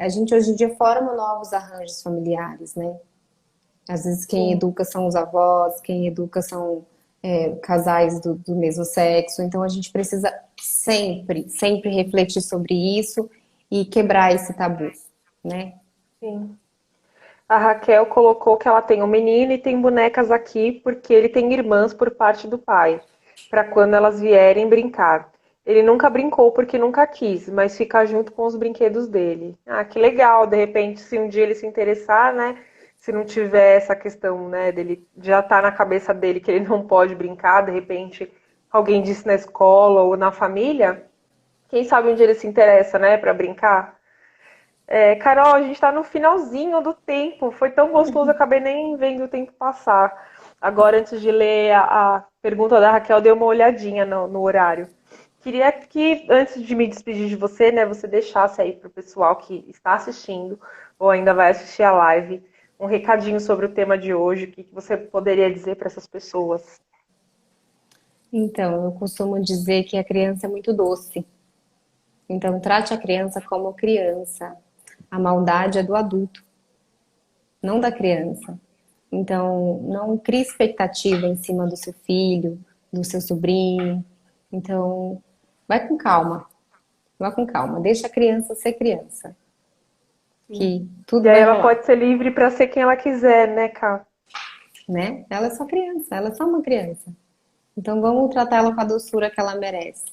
Speaker 2: A gente hoje em dia forma novos arranjos familiares, né? Às vezes quem
Speaker 1: Sim.
Speaker 2: educa são os avós, quem educa são casais do mesmo sexo. Então a gente precisa sempre, sempre refletir sobre isso e quebrar esse tabu, né?
Speaker 1: Sim. A Raquel colocou que ela tem um menino e tem bonecas aqui porque ele tem irmãs por parte do pai, para quando elas vierem brincar. Ele nunca brincou porque nunca quis, mas fica junto com os brinquedos dele. Ah, que legal, de repente, se um dia ele se interessar, né? Se não tiver essa questão, né, dele já tá na cabeça dele que ele não pode brincar, de repente alguém disse na escola ou na família, quem sabe um dia ele se interessa, né, para brincar. Carol, a gente está no finalzinho do tempo. Foi tão gostoso, eu acabei nem vendo o tempo passar. Agora, antes de ler a pergunta da Raquel, dei uma olhadinha no horário. Queria que, antes de me despedir de você, né, você deixasse aí para o pessoal que está assistindo ou ainda vai assistir a live um recadinho sobre o tema de hoje. O que você poderia dizer para essas pessoas?
Speaker 2: Então, eu costumo dizer que a criança é muito doce. Então, trate a criança como criança. A maldade é do adulto, não da criança. Então, não crie expectativa em cima do seu filho, do seu sobrinho. Então, vai com calma, vá com calma. Deixa a criança ser criança,
Speaker 1: Sim.
Speaker 2: que
Speaker 1: E
Speaker 2: tudo
Speaker 1: aí
Speaker 2: vai
Speaker 1: ela
Speaker 2: rolar,
Speaker 1: pode ser livre para ser quem ela quiser, né, Cá?
Speaker 2: né? Ela é só criança, ela é só uma criança. Então, vamos tratá-la com a doçura que ela merece.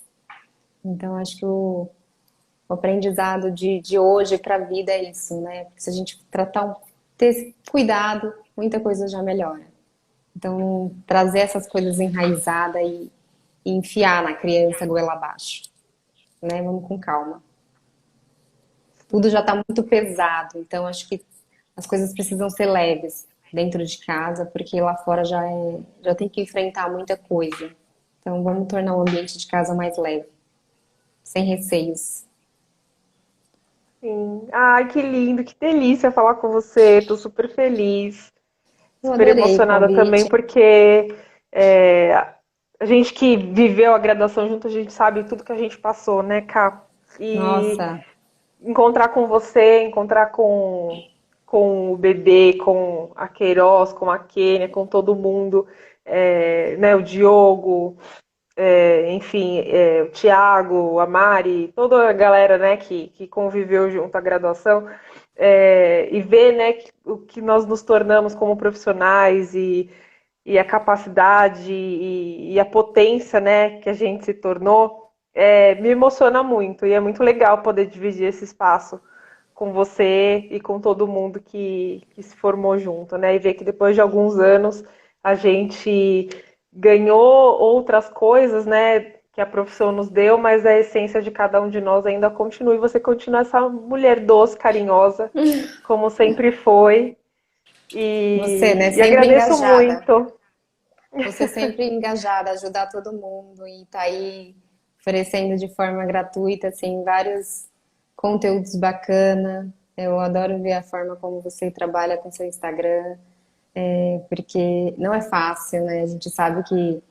Speaker 2: Então, acho que o aprendizado de hoje para a vida é isso, né? Porque se a gente ter cuidado, muita coisa já melhora. Então, trazer essas coisas enraizadas e enfiar na criança goela abaixo, né? Vamos com calma. Tudo já está muito pesado, então acho que as coisas precisam ser leves dentro de casa, porque lá fora já tem que enfrentar muita coisa. Então, vamos tornar o ambiente de casa mais leve, sem receios.
Speaker 1: Sim. Ai, que lindo, que delícia falar com você. Tô super feliz,
Speaker 2: Eu
Speaker 1: super
Speaker 2: adorei o
Speaker 1: emocionada também,
Speaker 2: convite.
Speaker 1: porque é, a gente que viveu a graduação junto, a gente sabe tudo que a gente passou, né, Cá? E
Speaker 2: Nossa,
Speaker 1: encontrar com você, encontrar com o bebê, com a Queiroz, com a Kênia, com todo mundo, né, o Diogo, enfim, o Tiago, a Mari, toda a galera, né, que conviveu junto à graduação, e ver, né, o que nós nos tornamos como profissionais e a capacidade e a potência, né, que a gente se tornou, me emociona muito e é muito legal poder dividir esse espaço com você e com todo mundo que se formou junto, né? E ver que depois de alguns anos a gente ganhou outras coisas, né? Que a profissão nos deu, mas a essência de cada um de nós ainda continua. E você continua essa mulher doce, carinhosa, como sempre foi.
Speaker 2: você, né?
Speaker 1: E
Speaker 2: Sempre
Speaker 1: agradeço
Speaker 2: engajada.
Speaker 1: muito.
Speaker 2: Você sempre engajada, ajudar todo mundo e tá aí oferecendo de forma gratuita, assim, vários conteúdos bacana. Eu adoro ver a forma como você trabalha com seu Instagram, porque não é fácil, né? A gente sabe que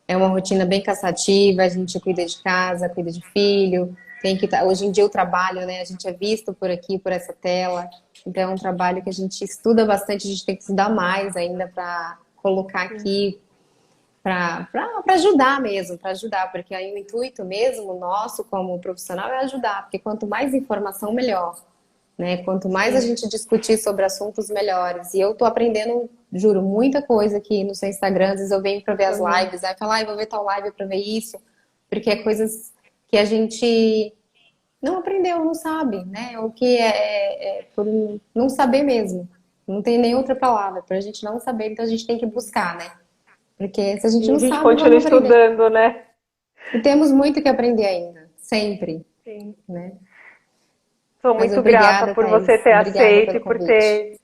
Speaker 2: é uma rotina bem cansativa, a gente cuida de casa, cuida de filho, tem que hoje em dia o trabalho, né? A gente é visto por aqui, por essa tela, então é um trabalho que a gente estuda bastante, a gente tem que estudar mais ainda para colocar aqui para ajudar mesmo, para ajudar, porque aí o intuito mesmo nosso como profissional é ajudar, porque quanto mais informação, melhor, né? Quanto mais a
Speaker 1: Sim,
Speaker 2: gente discutir sobre assuntos melhores. E eu tô aprendendo, juro, muita coisa aqui no seu Instagram, às vezes eu venho para ver as
Speaker 1: também.
Speaker 2: lives, aí falo, ah, eu vou ver tal live para ver isso, porque é coisas que a gente não aprendeu, não sabe, né? O que é por não saber mesmo. Não tem nem outra palavra, para a gente não saber, então a gente tem que buscar, né? Porque se a gente
Speaker 1: E a
Speaker 2: não
Speaker 1: gente
Speaker 2: sabe,
Speaker 1: continua
Speaker 2: vamos aprender.
Speaker 1: estudando, né?
Speaker 2: E temos muito que aprender ainda, sempre,
Speaker 1: Sim.
Speaker 2: né?
Speaker 1: Sou
Speaker 2: Mas
Speaker 1: muito grata
Speaker 2: obrigada,
Speaker 1: por você
Speaker 2: Thaís.
Speaker 1: ter
Speaker 2: Obrigada
Speaker 1: aceito
Speaker 2: pelo
Speaker 1: e por
Speaker 2: convite.
Speaker 1: ter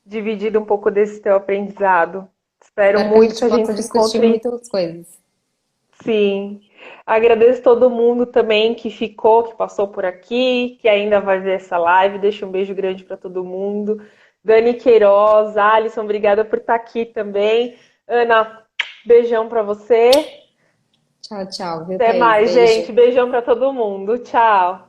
Speaker 1: dividido um pouco desse teu aprendizado. Espero
Speaker 2: Espero que a
Speaker 1: muito que
Speaker 2: gente
Speaker 1: a gente
Speaker 2: possa
Speaker 1: se
Speaker 2: discutir
Speaker 1: encontre.
Speaker 2: muitas coisas.
Speaker 1: Sim. Agradeço todo mundo também que ficou, que passou por aqui, que ainda vai ver essa live. Deixo um beijo grande para todo mundo. Dani Queiroz, Alisson, obrigada por estar aqui também. Ana, beijão para você.
Speaker 2: Tchau, tchau, viu,
Speaker 1: Até
Speaker 2: Thaís?
Speaker 1: mais,
Speaker 2: Beijo.
Speaker 1: gente. Beijão para todo mundo. Tchau.